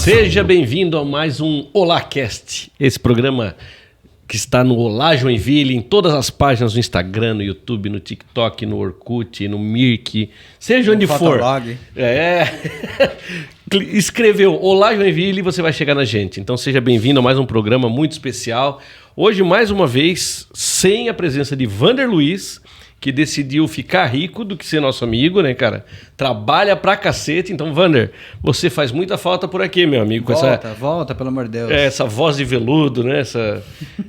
Seja bem-vindo a mais um OláCast, esse programa que está no Olá Joinville, em todas as páginas do Instagram, no YouTube, no TikTok, no Orkut, no Mirk, seja onde for. Escreveu Olá Joinville e você vai chegar na gente. Então seja bem-vindo a mais um programa muito especial. Hoje, mais uma vez, sem a presença de Vander Luiz, que decidiu ficar rico do que ser nosso amigo, né, cara? Trabalha pra cacete. Então, Vander, você faz muita falta por aqui, meu amigo. Volta, pelo amor de Deus. Essa voz de veludo, né?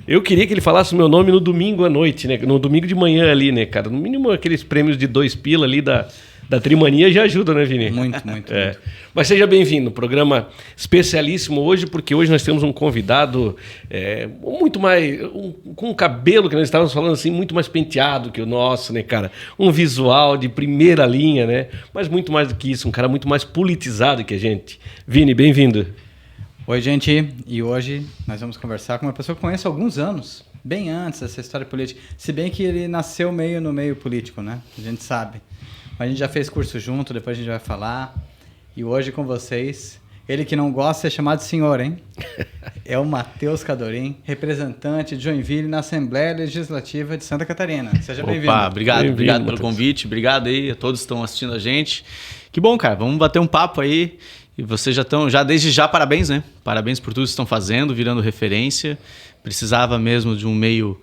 Eu queria que ele falasse o meu nome no domingo à noite, né? No domingo de manhã ali, né, cara? No mínimo aqueles prêmios de 2 pila ali da Trimania já ajuda, né, Vini? Muito. Mas seja bem-vindo, programa especialíssimo hoje, porque hoje nós temos um convidado muito mais, com um cabelo que nós estávamos falando assim, muito mais penteado que o nosso, né, cara? Um visual de primeira linha, né? Mas muito mais do que isso, um cara muito mais politizado que a gente. Vini, bem-vindo. Oi, gente, e hoje nós vamos conversar com uma pessoa que eu conheço há alguns anos, bem antes dessa história política, se bem que ele nasceu meio no meio político, né? A gente sabe. A gente já fez curso junto, depois a gente vai falar. E hoje com vocês, ele que não gosta de ser chamado de senhor, hein? É o Matheus Cadorim, representante de Joinville na Assembleia Legislativa de Santa Catarina. Seja bem-vindo. Obrigado pelo convite. Obrigado aí a todos que estão assistindo a gente. Que bom, cara. Vamos bater um papo aí. E vocês desde já, parabéns, né? Parabéns por tudo que estão fazendo, virando referência. Precisava mesmo de um meio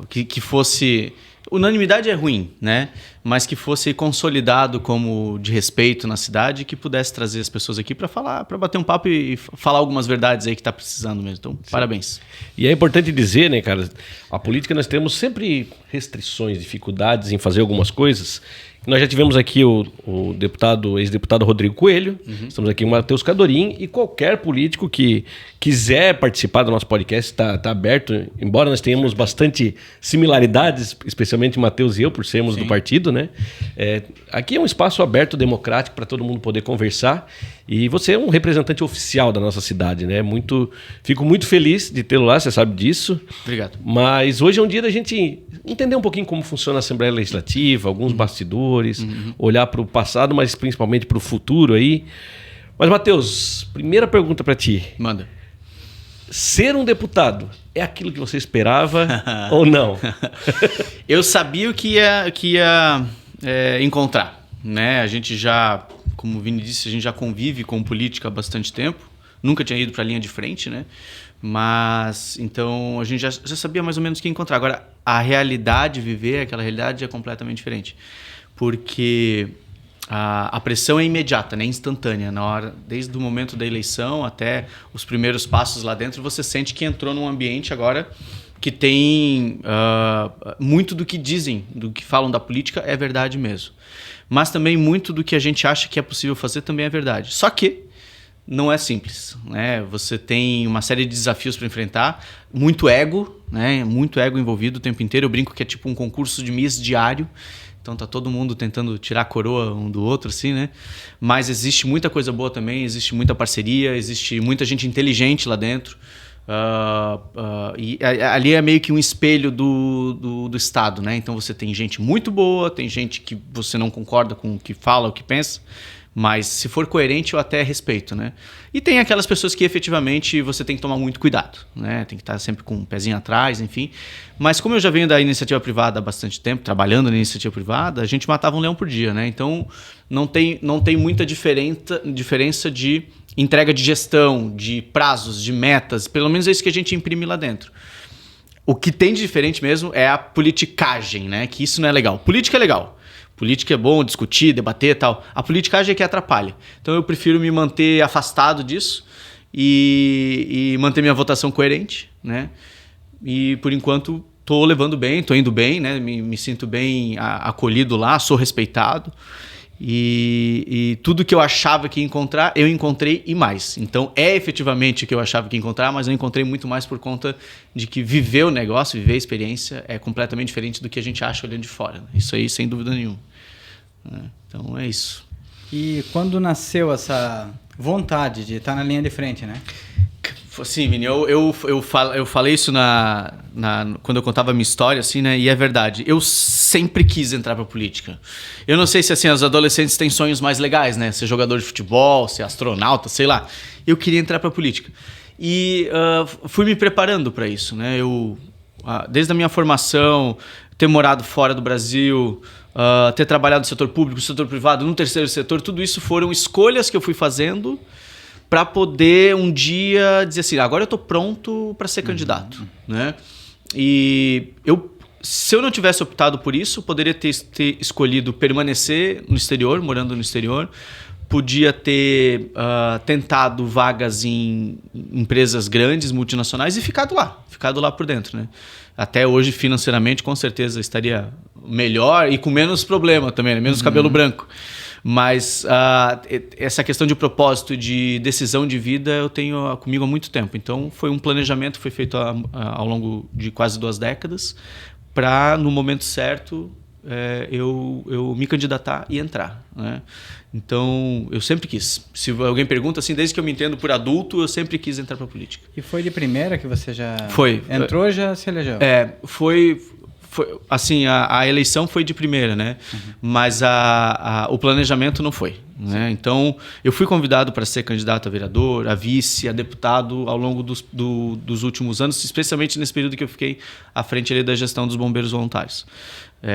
que fosse... Unanimidade é ruim, né? Mas que fosse consolidado como de respeito na cidade, que pudesse trazer as pessoas aqui para falar, para bater um papo e falar algumas verdades aí que está precisando mesmo. Então, sim. Parabéns. E é importante dizer, né, cara? A política nós temos sempre restrições, dificuldades em fazer algumas coisas. Nós já tivemos aqui o ex-deputado Rodrigo Coelho, estamos aqui o Matheus Cadorim, e qualquer político que quiser participar do nosso podcast está aberto, embora nós tenhamos bastante similaridades, especialmente Matheus e eu, por sermos do partido, né? Aqui é um espaço aberto, democrático, para todo mundo poder conversar, e você é um representante oficial da nossa cidade, né? Fico muito feliz de tê-lo lá, você sabe disso. Obrigado. Mas hoje é um dia da gente entender um pouquinho como funciona a Assembleia Legislativa, alguns bastidores, olhar para o passado, mas principalmente para o futuro aí. Mas, Matheus, primeira pergunta para ti. Manda. Ser um deputado é aquilo que você esperava ou não? Eu sabia o que ia encontrar, né? A gente já, como o Vini disse, a gente já convive com política há bastante tempo. Nunca tinha ido para a linha de frente, né? Mas, então, a gente já sabia mais ou menos o que encontrar. Agora, a realidade, viver aquela realidade é completamente diferente. Porque a pressão é imediata, né? Instantânea. Desde o momento da eleição até os primeiros passos lá dentro, você sente que entrou num ambiente agora que tem muito do que dizem, do que falam da política é verdade mesmo. Mas também muito do que a gente acha que é possível fazer também é verdade. Só que não é simples, né? Você tem uma série de desafios para enfrentar, muito ego, né? Muito ego envolvido o tempo inteiro. Eu brinco que é tipo um concurso de Miss diário. Então tá todo mundo tentando tirar a coroa um do outro, assim, né? Mas existe muita coisa boa também, existe muita parceria, existe muita gente inteligente lá dentro. E ali é meio que um espelho do Estado, né? Então você tem gente muito boa, tem gente que você não concorda com o que fala, o que pensa, mas se for coerente eu até respeito, né? E tem aquelas pessoas que efetivamente você tem que tomar muito cuidado, né? Tem que estar sempre com um pezinho atrás, enfim. Mas como eu já venho da iniciativa privada há bastante tempo, trabalhando na iniciativa privada, a gente matava um leão por dia, né? Então não tem muita diferença de entrega de gestão, de prazos, de metas, pelo menos é isso que a gente imprime lá dentro. O que tem de diferente mesmo é a politicagem, né? Que isso não é legal. Política é legal. Política é bom discutir, debater e tal. A politicagem é que atrapalha. Então eu prefiro me manter afastado disso e manter minha votação coerente, né? E por enquanto estou levando bem, estou indo bem, né? Me sinto bem acolhido lá, sou respeitado. E tudo que eu achava que ia encontrar, eu encontrei e mais. Então é efetivamente o que eu achava que ia encontrar, mas eu encontrei muito mais por conta de que viver o negócio, viver a experiência é completamente diferente do que a gente acha olhando de fora. Isso aí, sem dúvida nenhuma. Então é isso. E quando nasceu essa vontade de estar na linha de frente, né? Assim, Vini, eu falei isso quando eu contava a minha história, assim, né? E é verdade. Eu sempre quis entrar pra política. Eu não sei se, assim, os adolescentes têm sonhos mais legais, né? Ser jogador de futebol, ser astronauta, sei lá. Eu queria entrar pra política. E fui me preparando para isso, né? Desde a minha formação, ter morado fora do Brasil, ter trabalhado no setor público, no setor privado, no terceiro setor, tudo isso foram escolhas que eu fui fazendo para poder um dia dizer assim, agora eu estou pronto para ser candidato, né? E se eu não tivesse optado por isso, eu poderia ter escolhido permanecer no exterior, morando no exterior, podia ter tentado vagas em empresas grandes, multinacionais, e ficado lá por dentro, né? Até hoje, financeiramente, com certeza estaria melhor e com menos problema também, né? Menos cabelo branco. Mas essa questão de propósito, de decisão de vida, eu tenho comigo há muito tempo. Então, foi um planejamento que foi feito ao longo de quase 2 décadas para, no momento certo, eu me candidatar e entrar, né? Então, eu sempre quis. Se alguém pergunta, assim, desde que eu me entendo por adulto, eu sempre quis entrar para a política. E foi de primeira que você já entrou e já se elegeu? Foi assim, a eleição foi de primeira, né? Mas o planejamento não foi, né? Então, eu fui convidado para ser candidato a vereador, a vice, a deputado ao longo dos últimos anos, especialmente nesse período que eu fiquei à frente ali da gestão dos bombeiros voluntários.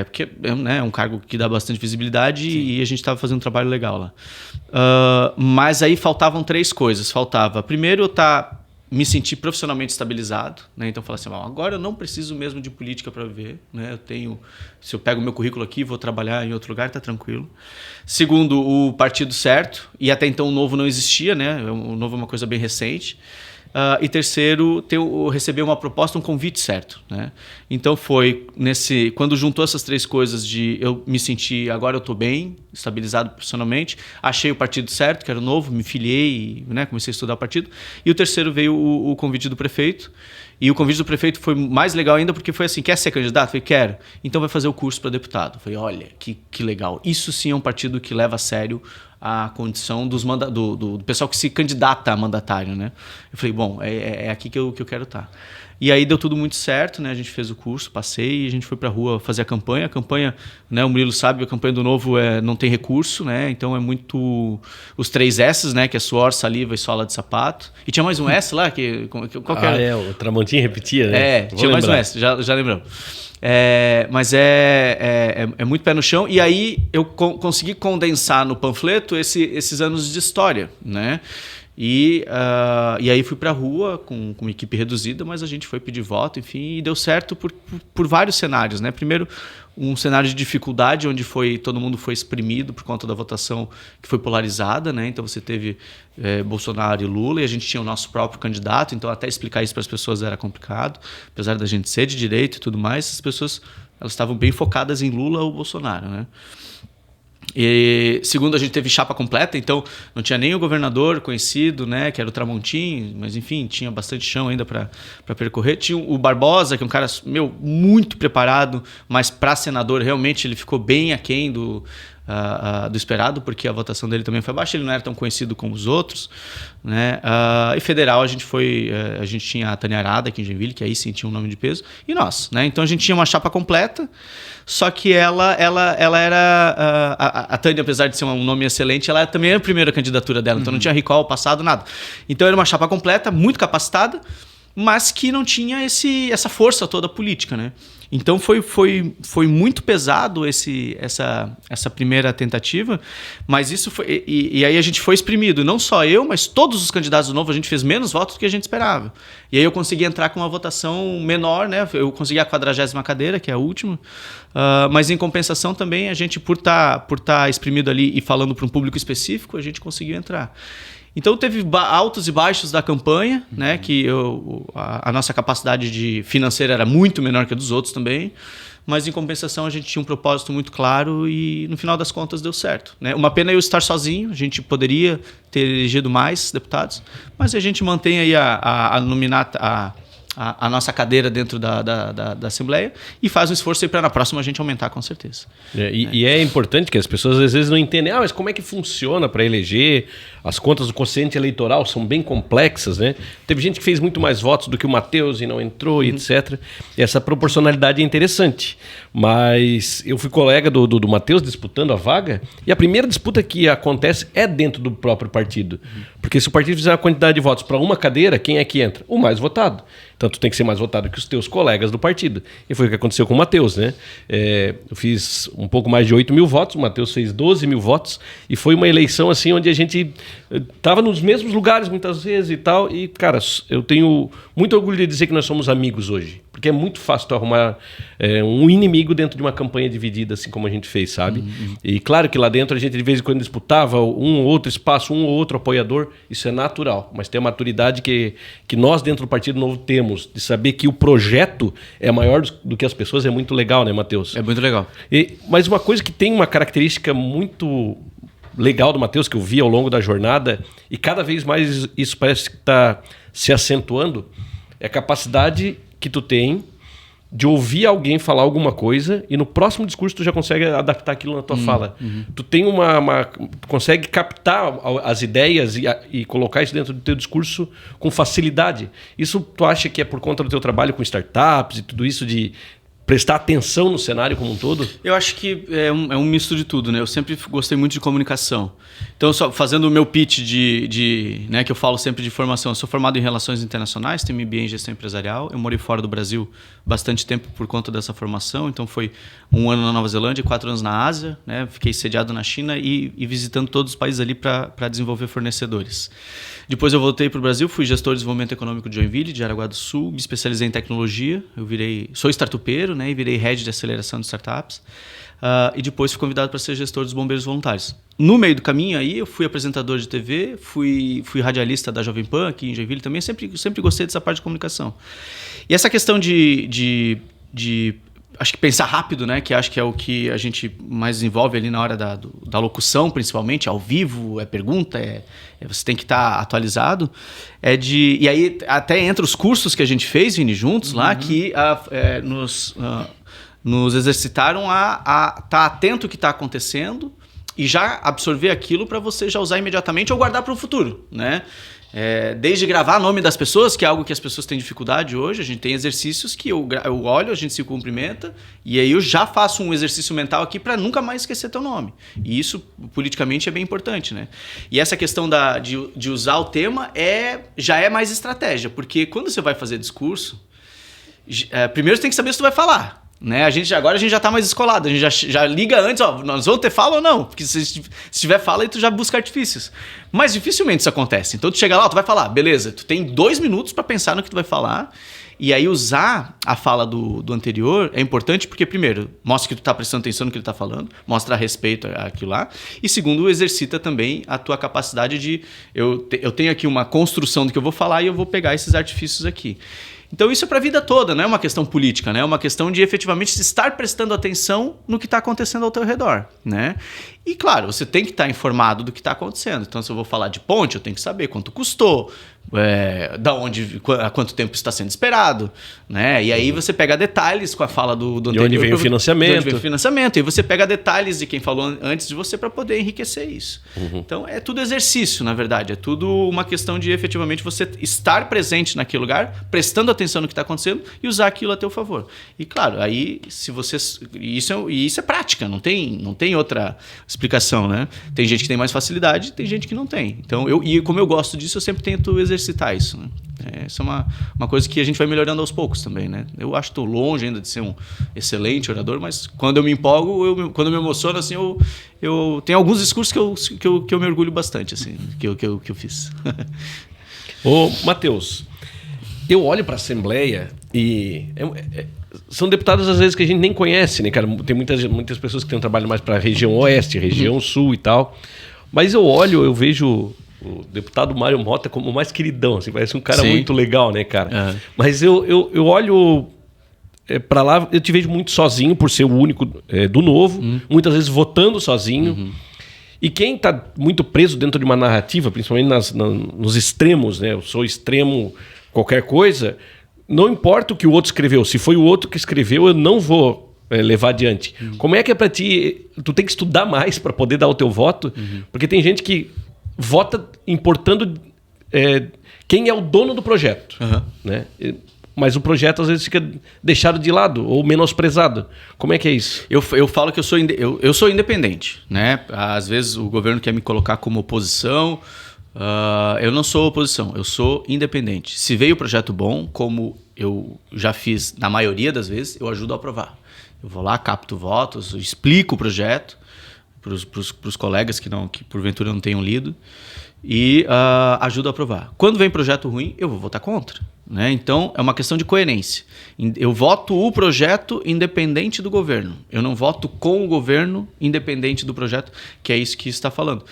Porque é um cargo que dá bastante visibilidade. Sim. E a gente estava fazendo um trabalho legal lá. Mas aí faltavam 3 coisas. Faltava, primeiro, eu me sentir profissionalmente estabilizado, né? Então, falar assim, agora eu não preciso mesmo de política para viver, né? Se eu pego o meu currículo aqui, vou trabalhar em outro lugar, tá tranquilo. Segundo, o partido certo, e até então o Novo não existia, né? O Novo é uma coisa bem recente. E terceiro, receber uma proposta, um convite certo, né? Então foi quando juntou essas 3 coisas de eu me sentir, agora eu estou bem, estabilizado profissionalmente, achei o partido certo, que era o Novo, me filiei, né? Comecei a estudar o partido. E o terceiro veio o convite do prefeito. E o convite do prefeito foi mais legal ainda porque foi assim, quer ser candidato? Eu falei, quero. Então vai fazer o curso para deputado. Eu falei, olha, que legal. Isso sim é um partido que leva a sério a condição do pessoal que se candidata a mandatário, né? Eu falei, bom, é aqui que eu quero estar. E aí deu tudo muito certo, né? A gente fez o curso, passei e a gente foi pra rua fazer a campanha. A campanha, né? O Murilo sabe, a campanha do Novo não tem recurso, né? Então é muito os 3 S's, né? Que é suor, saliva e sola de sapato. E tinha mais um S lá, qual que era? O Tramontim repetia, né? Tinha mais um S, já lembramos. Mas é muito pé no chão. E aí eu consegui condensar no panfleto esses anos de história, né? E aí fui para a rua com uma equipe reduzida, mas a gente foi pedir voto, enfim, e deu certo por vários cenários, né? Primeiro, um cenário de dificuldade, onde todo mundo foi exprimido por conta da votação que foi polarizada, né? Então você teve Bolsonaro e Lula, e a gente tinha o nosso próprio candidato, então até explicar isso para as pessoas era complicado, apesar da gente ser de direita e tudo mais, as pessoas elas estavam bem focadas em Lula ou Bolsonaro, né? E segundo, a gente teve chapa completa, então não tinha nem o governador conhecido, né, que era o Tramontim, mas enfim, tinha bastante chão ainda para percorrer. Tinha o Barbosa, que é um cara muito preparado, mas para senador realmente ele ficou bem aquém do esperado, porque a votação dele também foi baixa, ele não era tão conhecido como os outros, né? E federal a gente tinha a Tânia Arada aqui em Joinville, que aí sim tinha um nome de peso, e nós, né? Então a gente tinha uma chapa completa, só que ela era a Tânia, apesar de ser um nome excelente, ela também era a primeira candidatura dela, então não tinha recall, passado, nada. Então era uma chapa completa, muito capacitada, mas que não tinha essa força toda política, né? Então foi muito pesado essa primeira tentativa, mas isso foi. E aí a gente foi exprimido, não só eu, mas todos os candidatos do Novo, a gente fez menos votos do que a gente esperava. E aí eu consegui entrar com uma votação menor, né? Eu consegui a 40ª cadeira, que é a última, mas em compensação também a gente, por tá exprimido ali e falando para um público específico, a gente conseguiu entrar. Então teve altos e baixos da campanha, né? Que a nossa capacidade financeira era muito menor que a dos outros também, mas em compensação a gente tinha um propósito muito claro e no final das contas deu certo, né? Uma pena eu estar sozinho, a gente poderia ter elegido mais deputados, mas a gente mantém aí a nossa cadeira dentro da Assembleia e faz um esforço aí para na próxima a gente aumentar com certeza. E é importante que as pessoas às vezes não entendem, mas como é que funciona para eleger as contas do quociente eleitoral são bem complexas, né? Teve gente que fez muito mais votos do que o Matheus e não entrou, e etc. E essa proporcionalidade é interessante. Mas eu fui colega do Matheus disputando a vaga, e a primeira disputa que acontece é dentro do próprio partido. Porque se o partido fizer a quantidade de votos para uma cadeira, quem é que entra? O mais votado. Então tu tem que ser mais votado que os teus colegas do partido. E foi o que aconteceu com o Matheus, né? Eu fiz um pouco mais de 8 mil votos, o Matheus fez 12 mil votos, e foi uma eleição assim onde a gente estava nos mesmos lugares muitas vezes e tal. E, cara, eu tenho muito orgulho de dizer que nós somos amigos hoje. Porque é muito fácil tu arrumar um inimigo dentro de uma campanha dividida, assim como a gente fez, sabe? E claro que lá dentro a gente de vez em quando disputava um ou outro espaço, um ou outro apoiador, isso é natural. Mas tem a maturidade que nós dentro do Partido Novo temos, de saber que o projeto é maior do que as pessoas, é muito legal, né, Matheus? É muito legal. Mas uma coisa que tem uma característica muito legal do Matheus, que eu vi ao longo da jornada, e cada vez mais isso parece que está se acentuando, é a capacidade que tu tem de ouvir alguém falar alguma coisa e no próximo discurso tu já consegue adaptar aquilo na tua fala. Tu tem tu consegue captar as ideias e colocar isso dentro do teu discurso com facilidade. Isso tu acha que é por conta do teu trabalho com startups e tudo isso de prestar atenção no cenário como um todo? Eu acho que é um misto de tudo, né? Eu sempre gostei muito de comunicação. Então, só fazendo o meu pitch né, que eu falo sempre de formação. Eu sou formado em Relações Internacionais, tenho MBA em Gestão Empresarial. Eu morei fora do Brasil bastante tempo por conta dessa formação. Então, foi 1 ano na Nova Zelândia, 4 anos na Ásia, né? Fiquei sediado na China e visitando todos os países ali para desenvolver fornecedores. Depois eu voltei para o Brasil, fui gestor de desenvolvimento econômico de Joinville, de Jaraguá do Sul, me especializei em tecnologia, sou startupeiro, né, e virei head de aceleração de startups, e depois fui convidado para ser gestor dos bombeiros voluntários. No meio do caminho aí, eu fui apresentador de TV, fui radialista da Jovem Pan aqui em Joinville também, sempre gostei dessa parte de comunicação. E essa questão de acho que pensar rápido, né? Que acho que é o que a gente mais desenvolve ali na hora da locução, principalmente, ao vivo, pergunta, você tem que estar atualizado. E aí até entre os cursos que a gente fez, Vini, juntos lá, que nos exercitaram a estar atento ao que está acontecendo e já absorver aquilo para você já usar imediatamente ou guardar para o futuro, né? Desde gravar o nome das pessoas, que é algo que as pessoas têm dificuldade hoje. A gente tem exercícios que eu olho, a gente se cumprimenta, e aí eu já faço um exercício mental aqui para nunca mais esquecer teu nome. E isso, politicamente, é bem importante, né? E essa questão de usar o tema já é mais estratégia, porque quando você vai fazer discurso, primeiro você tem que saber se tu vai falar. Né? Agora a gente já está mais escolado, a gente já liga antes, nós vamos ter fala ou não, porque se tiver fala aí tu já busca artifícios, mas dificilmente isso acontece. Então tu chega lá, tu vai falar, beleza, tu tem 2 minutos para pensar no que tu vai falar, e aí usar a fala do anterior é importante porque, primeiro, mostra que tu está prestando atenção no que ele está falando, mostra respeito àquilo lá, e segundo, exercita também a tua capacidade de eu tenho aqui uma construção do que eu vou falar e eu vou pegar esses artifícios aqui. Então isso é para a vida toda, não é uma questão política, né? É uma questão de efetivamente estar prestando atenção no que está acontecendo ao teu redor, né? E claro, você tem que estar informado do que está acontecendo. Então se eu vou falar de ponte, eu tenho que saber quanto custou, há quanto tempo está sendo esperado, né? E aí você pega detalhes com a fala do anterior. De onde vem o financiamento. De onde vem o financiamento. E você pega detalhes de quem falou antes de você para poder enriquecer isso. Então é tudo exercício, na verdade. É tudo uma questão de efetivamente você estar presente naquele lugar, prestando atenção no que está acontecendo e usar aquilo a teu favor. E claro, aí se você... Isso é prática, não tem outra explicação, né? Tem gente que tem mais facilidade, tem gente que não tem. Então, como eu gosto disso, eu sempre tento exercitar isso, né? Essa é uma coisa que a gente vai melhorando aos poucos também, né? Eu acho que estou longe ainda de ser um excelente orador, mas quando eu me empolgo, quando eu me emociono, assim, eu tenho alguns discursos que eu me orgulho bastante, assim, que eu fiz. Ô, Matheus, eu olho para a Assembleia e são deputados às vezes que a gente nem conhece, né, cara? Tem muitas pessoas que têm um trabalho mais para a região oeste, região sul e tal. Mas eu vejo o deputado Mário Mota como o mais queridão, assim, parece um cara muito legal, né, cara? Mas eu olho para lá, eu te vejo muito sozinho por ser o único do Novo, muitas vezes votando sozinho. E quem está muito preso dentro de uma narrativa, principalmente nos extremos, né? Eu sou extremo qualquer coisa, não importa o que o outro escreveu. Se foi o outro que escreveu, eu não vou levar adiante. Como é que é para ti? Tu tem que estudar mais para poder dar o teu voto? Porque tem gente que vota importando quem é o dono do projeto. Uhum. Né? Mas o projeto às vezes fica deixado de lado ou menosprezado. Como é que é isso? Eu falo que eu sou independente, né? Às vezes o governo quer me colocar como oposição. Eu não sou oposição, eu sou independente. Se veio projeto bom, como eu já fiz na maioria das vezes, eu ajudo a aprovar. Eu vou lá, capto votos, explico o projeto para os colegas que porventura não tenham lido e ajudo a aprovar. Quando vem projeto ruim, eu vou votar contra. Né? Então, é uma questão de coerência. Eu voto o projeto independente do governo. Eu não voto com o governo independente do projeto, que é isso que você está falando.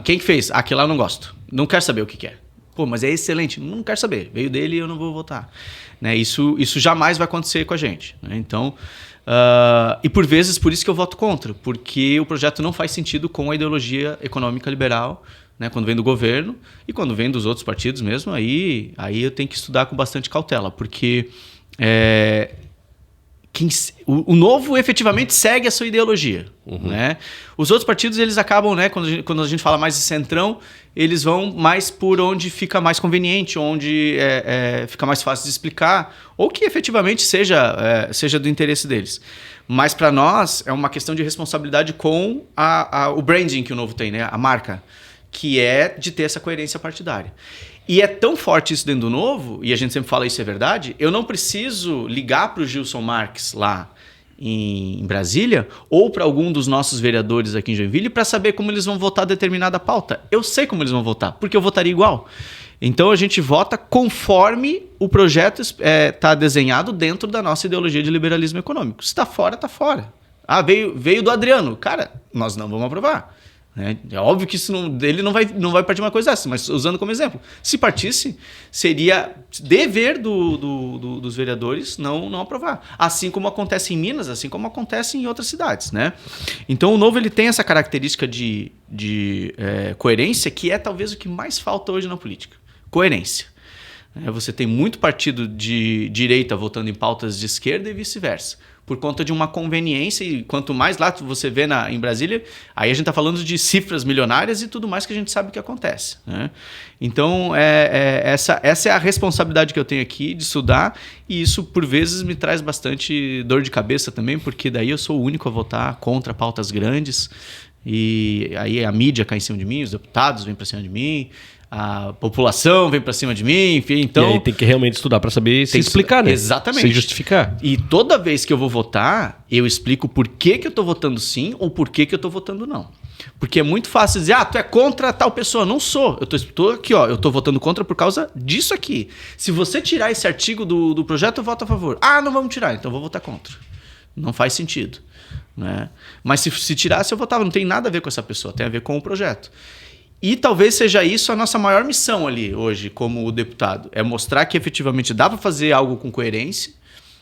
Quem que fez? Aquele lá eu não gosto. Não quero saber o que é. Pô, mas é excelente. Não quero saber. Veio dele e eu não vou votar. Né? Isso jamais vai acontecer com a gente. Né? Então, e por vezes, por isso que eu voto contra. Porque o projeto não faz sentido com a ideologia econômica liberal, né, quando vem do governo e quando vem dos outros partidos mesmo, aí eu tenho que estudar com bastante cautela, porque o Novo efetivamente segue a sua ideologia. Uhum. Né? Os outros partidos, eles acabam, né, quando a gente fala mais de centrão, eles vão mais por onde fica mais conveniente, onde fica mais fácil de explicar, ou que efetivamente seja do interesse deles. Mas para nós é uma questão de responsabilidade com o branding que o Novo tem, né, a marca, que é de ter essa coerência partidária. E é tão forte isso dentro do Novo, e a gente sempre fala isso é verdade, eu não preciso ligar para o Gilson Marques lá em Brasília ou para algum dos nossos vereadores aqui em Joinville para saber como eles vão votar determinada pauta. Eu sei como eles vão votar, porque eu votaria igual. Então a gente vota conforme o projeto está desenhado dentro da nossa ideologia de liberalismo econômico. Se está fora, está fora. Veio do Adriano. Cara, nós não vamos aprovar. É óbvio que ele não vai partir uma coisa dessa, mas usando como exemplo, se partisse, seria dever dos vereadores não aprovar. Assim como acontece em Minas, assim como acontece em outras cidades. Né? Então o Novo ele tem essa característica de coerência que é talvez o que mais falta hoje na política. Coerência. Você tem muito partido de direita votando em pautas de esquerda e vice-versa, por conta de uma conveniência, e quanto mais lá você vê em Brasília, aí a gente está falando de cifras milionárias e tudo mais que a gente sabe que acontece. Né? Então, essa é a responsabilidade que eu tenho aqui de estudar, e isso, por vezes, me traz bastante dor de cabeça também, porque daí eu sou o único a votar contra pautas grandes, e aí a mídia cai em cima de mim, os deputados vêm para cima de mim, a população vem para cima de mim, enfim, então... E aí tem que realmente estudar para saber se explicar, né? Exatamente. Se justificar. E toda vez que eu vou votar, eu explico por que eu tô votando sim ou por que eu tô votando não. Porque é muito fácil dizer, tu é contra tal pessoa. Não sou. Eu tô aqui, ó, eu tô votando contra por causa disso aqui. Se você tirar esse artigo do projeto, eu voto a favor. Não vamos tirar, então eu vou votar contra. Não faz sentido. Né? Mas se tirasse, eu votava. Não tem nada a ver com essa pessoa, tem a ver com o projeto. E talvez seja isso a nossa maior missão ali hoje como deputado. É mostrar que efetivamente dá para fazer algo com coerência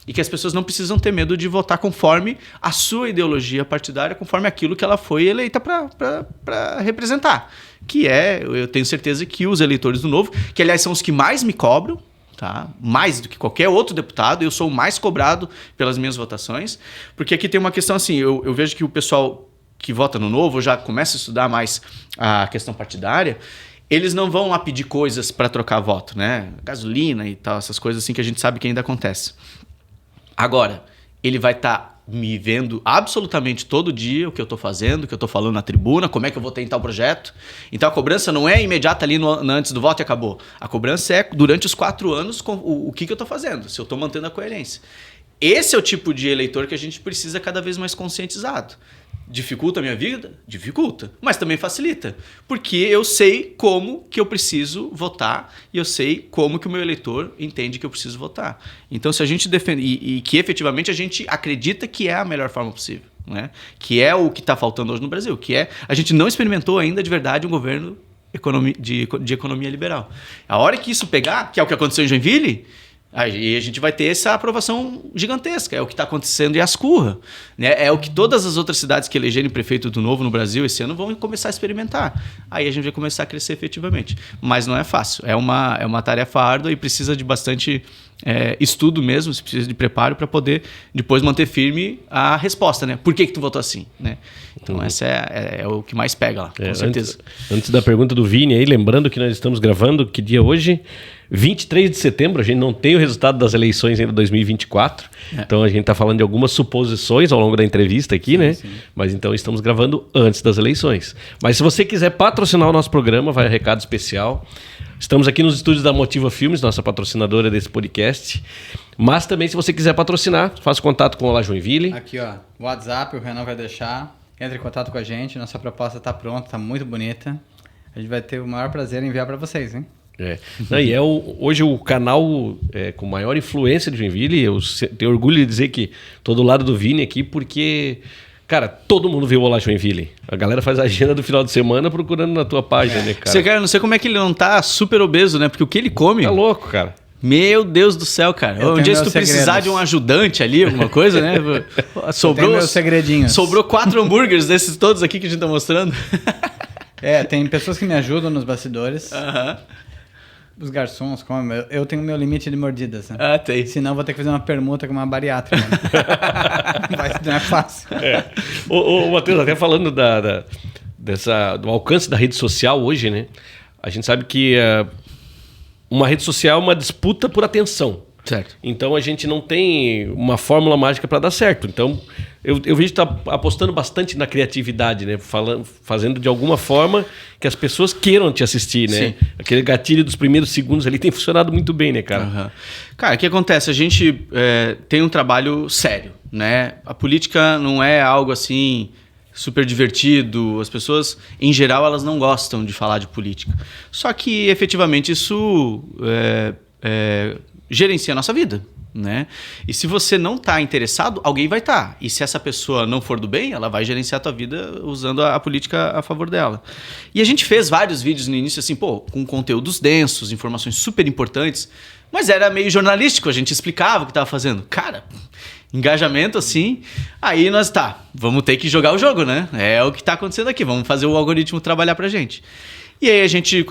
e que as pessoas não precisam ter medo de votar conforme a sua ideologia partidária, conforme aquilo que ela foi eleita para representar. Que eu tenho certeza que os eleitores do Novo, que aliás são os que mais me cobram, tá? Mais do que qualquer outro deputado, eu sou o mais cobrado pelas minhas votações, porque aqui tem uma questão assim, eu vejo que o pessoal que vota no Novo, já começa a estudar mais a questão partidária, eles não vão lá pedir coisas para trocar voto, né? Gasolina e tal, essas coisas assim que a gente sabe que ainda acontece. Agora, ele vai estar me vendo absolutamente todo dia o que eu estou fazendo, o que eu estou falando na tribuna, como é que eu votei em tal projeto. Então a cobrança não é imediata ali antes do voto e acabou. A cobrança é durante os 4 anos o que eu estou fazendo, se eu estou mantendo a coerência. Esse é o tipo de eleitor que a gente precisa cada vez mais conscientizado. Dificulta a minha vida? Dificulta. Mas também facilita. Porque eu sei como que eu preciso votar e eu sei como que o meu eleitor entende que eu preciso votar. Então, se a gente defende... E que efetivamente a gente acredita que é a melhor forma possível. Né? Que é o que está faltando hoje no Brasil. Que é... A gente não experimentou ainda de verdade um governo de economia liberal. A hora que isso pegar, que é o que aconteceu em Joinville... Aí a gente vai ter essa aprovação gigantesca. É o que está acontecendo em Ascurra. Né? É o que todas as outras cidades que elegerem prefeito do novo no Brasil esse ano vão começar a experimentar. Aí a gente vai começar a crescer efetivamente. Mas não é fácil. É uma tarefa árdua e precisa de bastante estudo mesmo, precisa de preparo para poder depois manter firme a resposta. Né? Por que tu votou assim? Né? Então essa é o que mais pega lá, com certeza. Antes da pergunta do Vini, aí, lembrando que nós estamos gravando, que dia hoje? 23 de setembro, a gente não tem o resultado das eleições ainda 2024, então a gente está falando de algumas suposições ao longo da entrevista aqui, sim, né? Sim. Mas então estamos gravando antes das eleições. Mas se você quiser patrocinar o nosso programa, vai um recado especial. Estamos aqui nos estúdios da Motiva Filmes, nossa patrocinadora desse podcast. Mas também, se você quiser patrocinar, faça contato com o Olá Joinville. Aqui, ó, o WhatsApp, o Renan vai deixar. Entre em contato com a gente, nossa proposta está pronta, está muito bonita. A gente vai ter o maior prazer em enviar para vocês, hein? Não, e hoje o canal com maior influência de Joinville. Eu tenho orgulho de dizer que estou do lado do Vini aqui, porque, cara, todo mundo vê o Olá Joinville. A galera faz a agenda do final de semana procurando na tua página, né, cara? Cara, não sei como é que ele não tá super obeso, né? Porque o que ele come... Tá louco, cara. Meu Deus do céu, cara. Um dia se tu precisar de um ajudante ali, alguma coisa, né? Sobrou meus segredinhos. Sobrou 4 hambúrgueres desses todos aqui que a gente tá mostrando. Tem pessoas que me ajudam nos bastidores. Os garçons comem. Eu tenho meu limite de mordidas, né? Tem. Senão vou ter que fazer uma permuta com uma bariátrica. Né? Não é fácil. Ô, Matheus, até falando do alcance da rede social hoje, né? A gente sabe que uma rede social é uma disputa por atenção. Certo. Então a gente não tem uma fórmula mágica para dar certo. Então eu vejo que está apostando bastante na criatividade, né? Fazendo de alguma forma que as pessoas queiram te assistir, né? Sim. Aquele gatilho dos primeiros segundos ali tem funcionado muito bem, né, cara? Uhum. Cara, o que acontece? A gente tem um trabalho sério, né? A política não é algo assim super divertido. As pessoas, em geral, elas não gostam de falar de política. Só que, efetivamente, isso gerencia a nossa vida, né? E se você não está interessado, alguém vai estar. E se essa pessoa não for do bem, ela vai gerenciar a tua vida usando a política a favor dela. E a gente fez vários vídeos no início, assim, com conteúdos densos, informações super importantes, mas era meio jornalístico, a gente explicava o que estava fazendo. Cara, engajamento assim, aí vamos ter que jogar o jogo, né? É o que está acontecendo aqui, vamos fazer o algoritmo trabalhar pra gente. E aí a gente,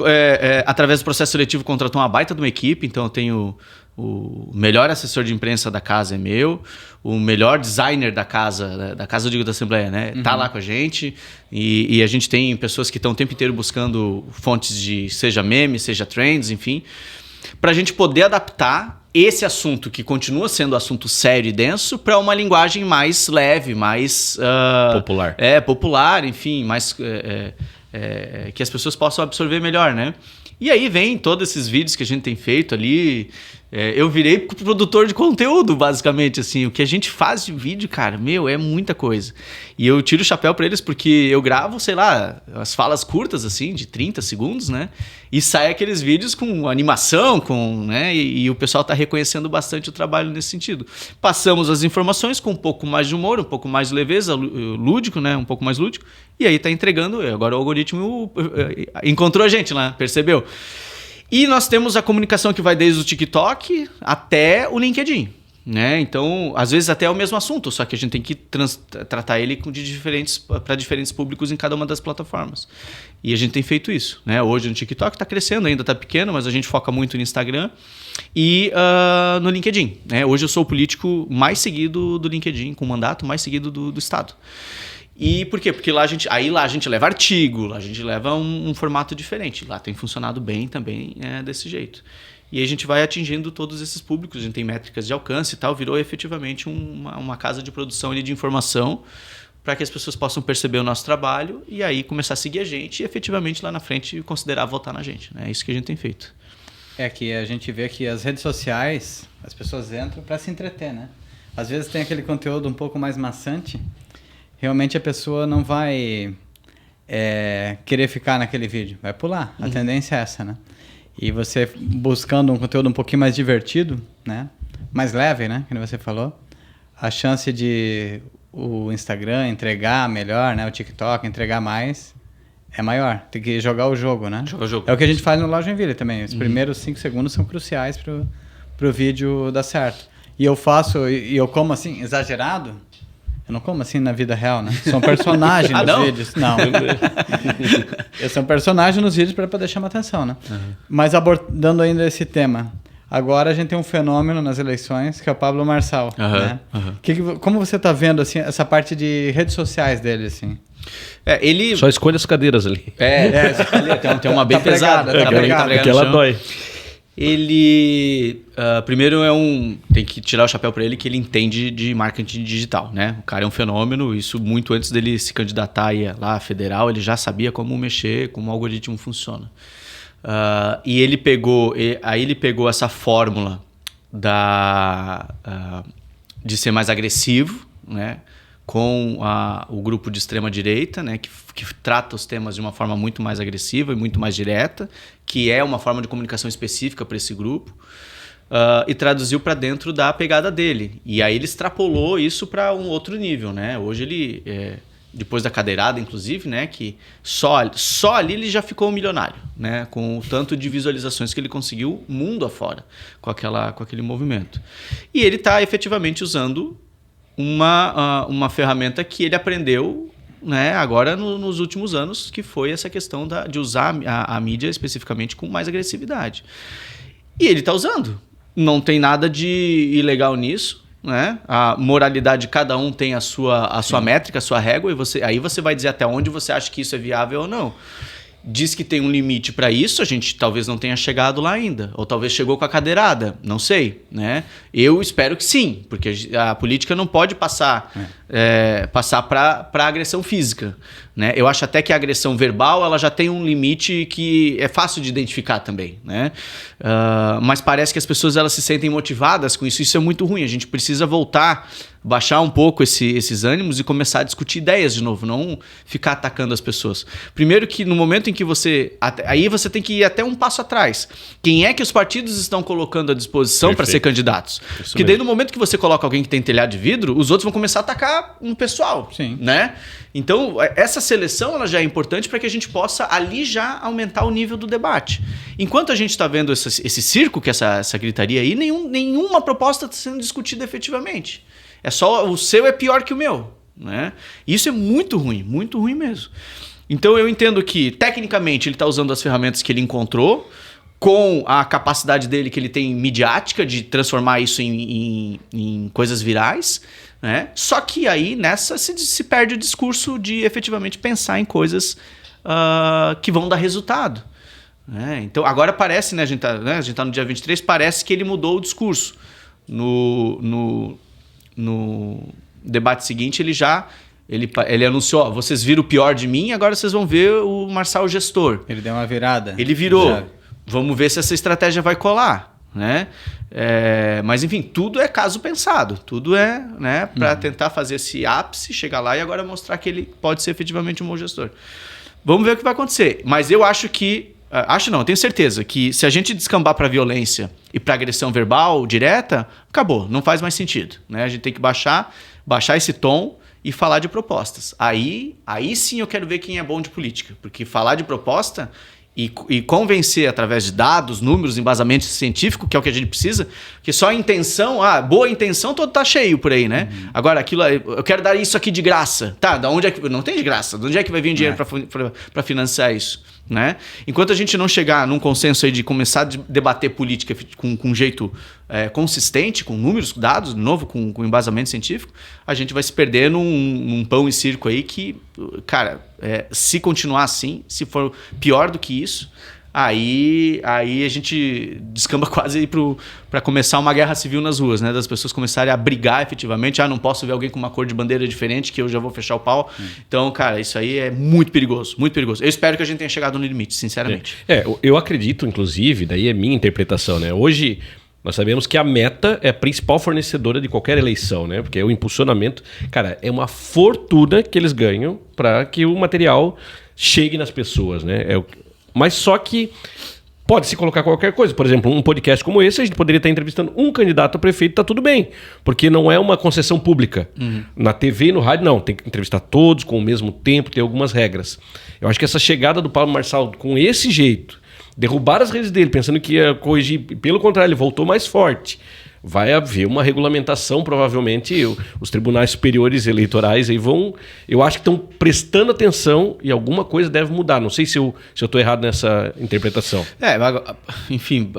através do processo seletivo, contratou uma baita de uma equipe, então eu tenho o melhor assessor de imprensa da casa é meu, o melhor designer da casa eu digo da Assembleia, né? Tá lá com a gente, e a gente tem pessoas que estão o tempo inteiro buscando fontes de, seja memes, seja trends, enfim, para a gente poder adaptar esse assunto, que continua sendo assunto sério e denso, para uma linguagem mais leve, mais... popular. Popular, enfim, mais... que as pessoas possam absorver melhor, né? E aí vem todos esses vídeos que a gente tem feito ali. Eu virei produtor de conteúdo, basicamente, assim. O que a gente faz de vídeo, cara, é muita coisa. E eu tiro o chapéu pra eles porque eu gravo, sei lá, as falas curtas, assim, de 30 segundos, né? E sai aqueles vídeos com animação, né? E o pessoal tá reconhecendo bastante o trabalho nesse sentido. Passamos as informações com um pouco mais de humor, um pouco mais de leveza, lúdico, né? Um pouco mais lúdico. E aí tá entregando. Agora o algoritmo encontrou a gente lá, percebeu? E nós temos a comunicação que vai desde o TikTok até o LinkedIn, né? Então, às vezes até é o mesmo assunto, só que a gente tem que tratar ele para diferentes públicos em cada uma das plataformas. E a gente tem feito isso, né? Hoje no TikTok está crescendo, ainda está pequeno, mas a gente foca muito no Instagram e no LinkedIn, né? Hoje eu sou o político mais seguido do LinkedIn, com o mandato mais seguido do Estado. E por quê? Porque lá a gente leva artigo, lá a gente leva um formato diferente. Lá tem funcionado bem também desse jeito. E aí a gente vai atingindo todos esses públicos, a gente tem métricas de alcance e tal, virou efetivamente uma casa de produção ali de informação para que as pessoas possam perceber o nosso trabalho e aí começar a seguir a gente e efetivamente lá na frente considerar votar na gente. É isso que a gente tem feito. Que a gente vê que as redes sociais, as pessoas entram para se entreter, né? Às vezes tem aquele conteúdo um pouco mais maçante, realmente a pessoa não vai querer ficar naquele vídeo, vai pular. A tendência é essa, né? E você buscando um conteúdo um pouquinho mais divertido, né? Mais leve, né? Como você falou, a chance de o Instagram entregar melhor, né? O TikTok entregar mais é maior. Tem que jogar o jogo, né? Jogar o jogo. É o que a gente faz no Olá Joinville também. Os primeiros 5 segundos são cruciais pro vídeo dar certo. E eu faço, e eu como assim, exagerado. Eu não como assim na vida real, né? Sou um personagem nos vídeos. Não. Eu sou um personagem nos vídeos para poder chamar atenção, né? Mas abordando ainda esse tema. Agora a gente tem um fenômeno nas eleições, que é o Pablo Marçal. Né? Como você está vendo assim, essa parte de redes sociais dele? Assim? Ele... Só escolhe as cadeiras ali. Tem uma bem pesada. Aquela dói. Ele, primeiro tem que tirar o chapéu para ele que ele entende de marketing digital, né? O cara é um fenômeno, isso muito antes dele se candidatar lá federal, ele já sabia como mexer, como o algoritmo funciona. E ele pegou essa fórmula de ser mais agressivo, né? Com o grupo de extrema-direita, né, que trata os temas de uma forma muito mais agressiva e muito mais direta, que é uma forma de comunicação específica para esse grupo, e traduziu para dentro da pegada dele. E aí ele extrapolou isso para um outro nível. Né? Hoje ele, depois da cadeirada, inclusive, né, que só ali ele já ficou um milionário, né, com o tanto de visualizações que ele conseguiu mundo afora com aquele movimento. E ele está efetivamente usando uma ferramenta que ele aprendeu, né, agora nos últimos anos, que foi essa questão de usar a mídia especificamente com mais agressividade. E ele está usando. Não tem nada de ilegal nisso. Né? A moralidade de cada um tem a sua métrica, a sua régua, e aí você vai dizer até onde você acha que isso é viável ou não. Diz que tem um limite para isso, a gente talvez não tenha chegado lá ainda. Ou talvez chegou com a cadeirada, não sei. Né? Eu espero que sim, porque a política não pode passar para agressão física. Né? Eu acho até que a agressão verbal ela já tem um limite que é fácil de identificar também. Né? Mas parece que as pessoas elas se sentem motivadas com isso. Isso é muito ruim. A gente precisa voltar, baixar um pouco esses ânimos e começar a discutir ideias de novo, não ficar atacando as pessoas. Primeiro que no momento em que aí você tem que ir até um passo atrás. Quem é que os partidos estão colocando à disposição para ser candidatos? Isso Porque daí no momento que você coloca alguém que tem telhado de vidro, os outros vão começar a atacar um pessoal. Sim. Né? Então, essa seleção ela já é importante para que a gente possa ali já aumentar o nível do debate. Enquanto a gente está vendo esse circo, que essa gritaria aí, nenhuma proposta está sendo discutida efetivamente. É só o seu é pior que o meu. Né? Isso é muito ruim mesmo. Então eu entendo que, tecnicamente, ele está usando as ferramentas que ele encontrou, com a capacidade dele que ele tem midiática de transformar isso em coisas virais. Né? Só que aí nessa se perde o discurso de efetivamente pensar em coisas que vão dar resultado. Né? Então agora parece, né, a gente tá no dia 23, parece que ele mudou o discurso. No debate seguinte ele anunciou, vocês viram o pior de mim, agora vocês vão ver o Marçal gestor. Ele deu uma virada. Ele virou. Vamos ver se essa estratégia vai colar. Né? Mas enfim, tudo é caso pensado, tudo é, né, para tentar fazer esse ápice, chegar lá e agora mostrar que ele pode ser efetivamente um bom gestor. Vamos ver o que vai acontecer. Mas eu acho que, eu tenho certeza que se a gente descambar para violência e para agressão verbal direta, acabou, não faz mais sentido. Né? A gente tem que baixar esse tom e falar de propostas. Aí sim eu quero ver quem é bom de política, porque falar de proposta e convencer através de dados, números, embasamento científico, que é o que a gente precisa, porque só a intenção, boa intenção, todo tá cheio por aí, né? Agora, eu quero dar isso aqui de graça. Tá, da onde é que... Não tem de graça. De onde é que vai vir dinheiro para financiar isso? Né? Enquanto a gente não chegar num consenso aí de começar a debater política com um jeito consistente, com números, dados, de novo, com embasamento científico, a gente vai se perder num pão e circo aí que, cara, se continuar assim, se for pior do que isso, aí a gente descamba quase para começar uma guerra civil nas ruas, né? Das pessoas começarem a brigar efetivamente. Não posso ver alguém com uma cor de bandeira diferente que eu já vou fechar o pau. Então, cara, isso aí é muito perigoso, muito perigoso. Eu espero que a gente tenha chegado no limite, sinceramente. Eu acredito, inclusive, daí é minha interpretação, né? Hoje nós sabemos que a Meta é a principal fornecedora de qualquer eleição, né? Porque o impulsionamento, cara, é uma fortuna que eles ganham para que o material chegue nas pessoas, né? Mas só que pode-se colocar qualquer coisa. Por exemplo, um podcast como esse, a gente poderia estar entrevistando um candidato a prefeito, tá tudo bem. Porque não é uma concessão pública. Na TV e no rádio, não. Tem que entrevistar todos com o mesmo tempo, tem algumas regras. Eu acho que essa chegada do Pablo Marçal com esse jeito derrubaram as redes dele, pensando que ia corrigir. Pelo contrário, ele voltou mais forte. Vai haver uma regulamentação, provavelmente. Os tribunais superiores eleitorais aí vão... Eu acho que estão prestando atenção e alguma coisa deve mudar. Não sei se eu estou errado nessa interpretação. Enfim,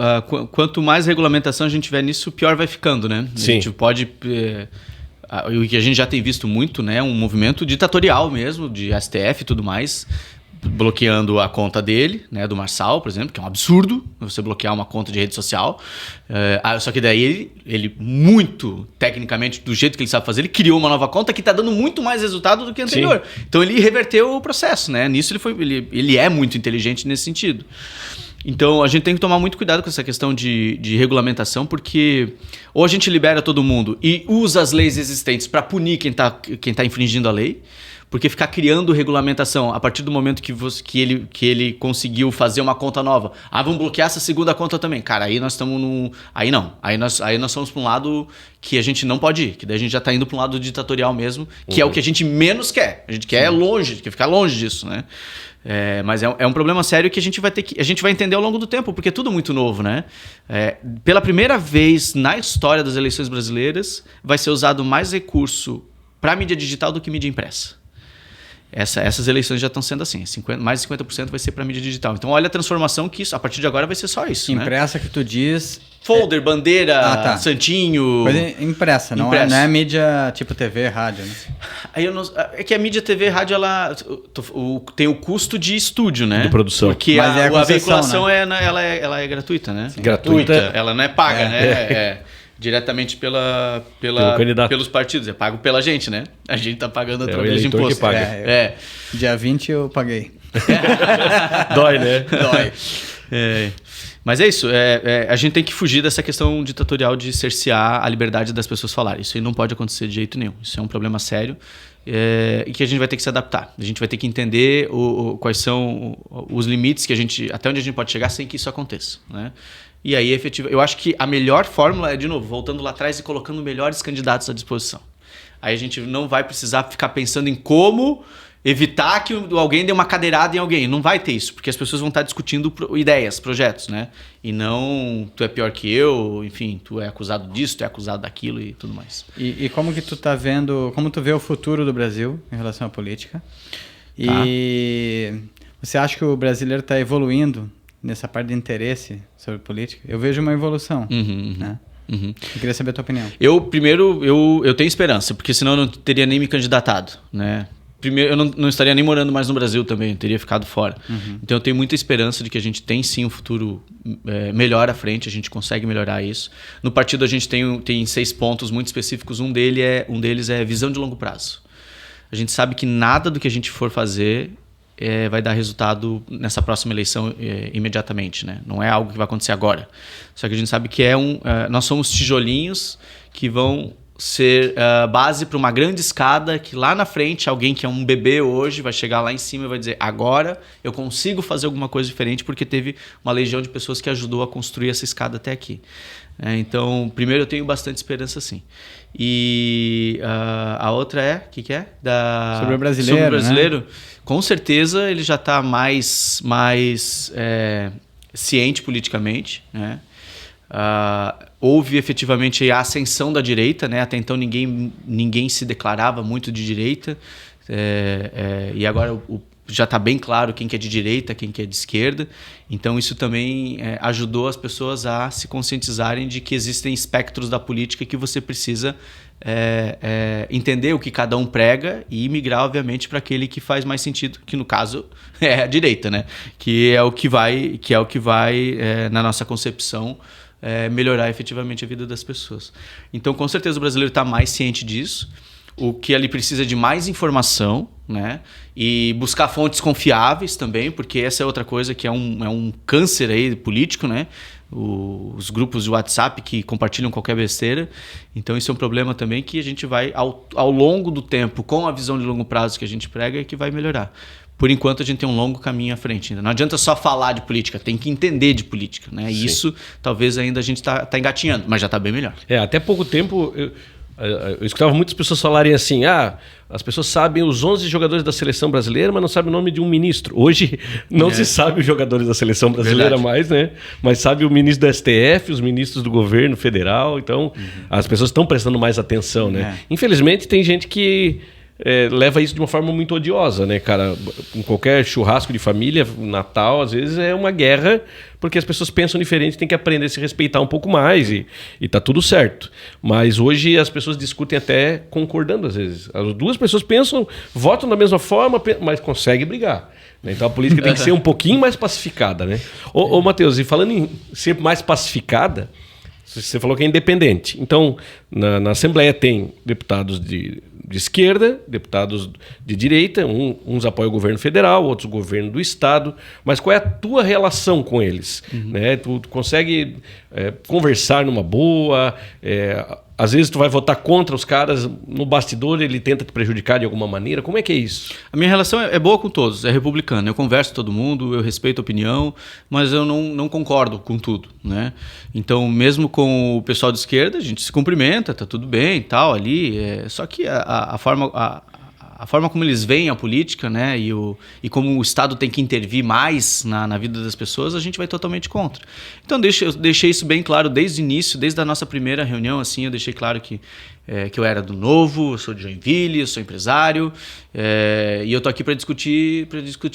quanto mais regulamentação a gente tiver nisso, pior vai ficando, né? Sim. A gente pode... O que a gente já tem visto muito, né? Um movimento ditatorial mesmo, de STF e tudo mais, bloqueando a conta dele, né, do Marçal, por exemplo, que é um absurdo você bloquear uma conta de rede social. Só que daí ele, muito tecnicamente, do jeito que ele sabe fazer, ele criou uma nova conta que está dando muito mais resultado do que a anterior. Sim. Então ele reverteu o processo, né? Nisso ele é muito inteligente nesse sentido. Então a gente tem que tomar muito cuidado com essa questão de regulamentação, porque ou a gente libera todo mundo e usa as leis existentes para punir quem tá infringindo a lei, porque ficar criando regulamentação a partir do momento que ele conseguiu fazer uma conta nova. Vamos bloquear essa segunda conta também. Cara, aí nós estamos num... Aí não. Aí nós somos para um lado que a gente não pode ir, que daí a gente já está indo para um lado ditatorial mesmo, que é o que a gente menos quer. A gente quer longe, quer ficar longe disso, né? Mas é um problema sério que a gente vai entender ao longo do tempo, porque é tudo muito novo, né? Pela primeira vez na história das eleições brasileiras, vai ser usado mais recurso para mídia digital do que mídia impressa. Essas eleições já estão sendo assim, mais de 50% vai ser para mídia digital. Então olha a transformação que isso, a partir de agora vai ser só isso. Impressa, né? Que tu diz... Folder, bandeira, santinho... Coisa impressa, não é mídia tipo TV, rádio, né? É que a mídia TV, rádio, ela tem o custo de estúdio, né? De produção. Porque a veiculação, né? ela é gratuita, né? Sim. Gratuita. Ela não é paga, né? Diretamente pelos partidos. É pago pela gente, né? A gente tá pagando através de imposto. Que paga. Dia 20 eu paguei. Dói, né? Dói. Mas é isso. A gente tem que fugir dessa questão ditatorial de cercear a liberdade das pessoas falarem. Isso aí não pode acontecer de jeito nenhum. Isso é um problema sério e que a gente vai ter que se adaptar. A gente vai ter que entender quais são os limites até onde a gente pode chegar sem que isso aconteça, né? E aí, efetivo, eu acho que a melhor fórmula é, de novo, voltando lá atrás e colocando melhores candidatos à disposição. Aí a gente não vai precisar ficar pensando em como evitar que alguém dê uma cadeirada em alguém. Não vai ter isso, porque as pessoas vão estar discutindo ideias, projetos, né? E não tu é pior que eu, enfim, tu é acusado disso, tu é acusado daquilo e tudo mais. E como que tu tá vendo, como tu vê o futuro do Brasil em relação à política? E você acha que o brasileiro está evoluindo nessa parte de interesse sobre política? Eu vejo uma evolução, né? Eu queria saber a tua opinião. Eu tenho esperança, porque senão eu não teria nem me candidatado, né? Primeiro, eu não estaria nem morando mais no Brasil também, eu teria ficado fora. Então eu tenho muita esperança de que a gente tem sim um futuro melhor à frente, a gente consegue melhorar isso. No partido a gente tem 6 pontos muito específicos, um deles é visão de longo prazo. A gente sabe que nada do que a gente for fazer vai dar resultado nessa próxima eleição imediatamente, né? Não é algo que vai acontecer agora. Só que a gente sabe que nós somos tijolinhos que vão ser base para uma grande escada que lá na frente alguém que é um bebê hoje vai chegar lá em cima e vai dizer: agora eu consigo fazer alguma coisa diferente porque teve uma legião de pessoas que ajudou a construir essa escada até aqui. Então, primeiro, eu tenho bastante esperança, sim. E a outra o que é? Sobre o brasileiro. Sobre o brasileiro. Né? Com certeza ele já está mais ciente politicamente, né? Houve efetivamente a ascensão da direita, né? Até então ninguém se declarava muito de direita, e agora já está bem claro quem que é de direita, quem que é de esquerda. Então isso também ajudou as pessoas a se conscientizarem de que existem espectros da política que você precisa entender o que cada um prega e migrar, obviamente, para aquele que faz mais sentido, que no caso é a direita, né? Que é o que vai na nossa concepção, melhorar efetivamente a vida das pessoas. Então, com certeza, o brasileiro está mais ciente disso. O que ele precisa de mais informação, né? E buscar fontes confiáveis também, porque essa é outra coisa que é um câncer aí político, né? Os grupos de WhatsApp que compartilham qualquer besteira. Então, isso é um problema também que a gente vai, ao longo do tempo, com a visão de longo prazo que a gente prega, que vai melhorar. Por enquanto, a gente tem um longo caminho à frente ainda. Não adianta só falar de política, tem que entender de política, né? E isso, talvez, ainda a gente está engatinhando, mas já está bem melhor. Até pouco tempo, Eu escutava muitas pessoas falarem assim, as pessoas sabem os 11 jogadores da seleção brasileira, mas não sabem o nome de um ministro. Hoje não se sabe os jogadores da seleção brasileira mais, né? Mas sabe o ministro do STF, os ministros do governo federal. Então, as pessoas estão prestando mais atenção, né? Infelizmente, tem gente que leva isso de uma forma muito odiosa, né, cara? Em qualquer churrasco de família, Natal, às vezes é uma guerra, porque as pessoas pensam diferente, tem que aprender a se respeitar um pouco mais e tá tudo certo. Mas hoje as pessoas discutem até concordando, às vezes. As duas pessoas pensam, votam da mesma forma, mas conseguem brigar. Então a política tem que ser um pouquinho mais pacificada, né? Ô Matheus, e falando em ser mais pacificada, você falou que é independente. Então, na Assembleia tem deputados de esquerda, deputados de direita, uns apoiam o governo federal, outros o governo do estado. Mas qual é a tua relação com eles? Né? Tu consegue conversar numa boa? Às vezes tu vai votar contra os caras, no bastidor ele tenta te prejudicar de alguma maneira. Como é que é isso? A minha relação é boa com todos, é republicana. Eu converso com todo mundo, eu respeito a opinião, mas eu não concordo com tudo, né? Então, mesmo com o pessoal de esquerda, a gente se cumprimenta, tá tudo bem e tal ali. Só que a forma como eles veem a política, né, e como o Estado tem que intervir mais na vida das pessoas, a gente vai totalmente contra. Então eu deixei isso bem claro desde o início, desde a nossa primeira reunião, assim, eu deixei claro que eu era do Novo, eu sou de Joinville, eu sou empresário, e eu tô aqui para discutir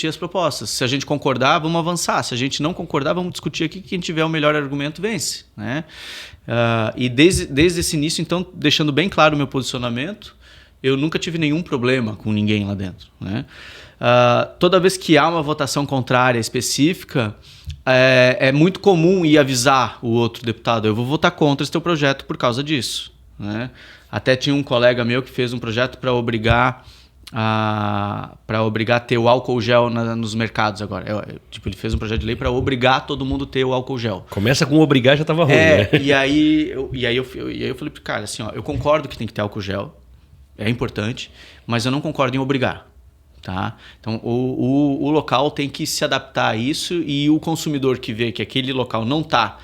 as propostas. Se a gente concordar, vamos avançar. Se a gente não concordar, vamos discutir aqui, que quem tiver o melhor argumento vence, né? E desde esse início, então, deixando bem claro o meu posicionamento, eu nunca tive nenhum problema com ninguém lá dentro, né? Toda vez que há uma votação contrária específica, é muito comum ir avisar o outro deputado, eu vou votar contra esse teu projeto por causa disso, né? Até tinha um colega meu que fez um projeto para obrigar a ter o álcool gel nos mercados agora. Ele fez um projeto de lei para obrigar todo mundo a ter o álcool gel. Começa com obrigar, já estava ruim, né? E aí eu falei pro cara assim, eu concordo que tem que ter álcool gel, é importante, mas eu não concordo em obrigar, tá? Então, o local tem que se adaptar a isso, e o consumidor que vê que aquele local não está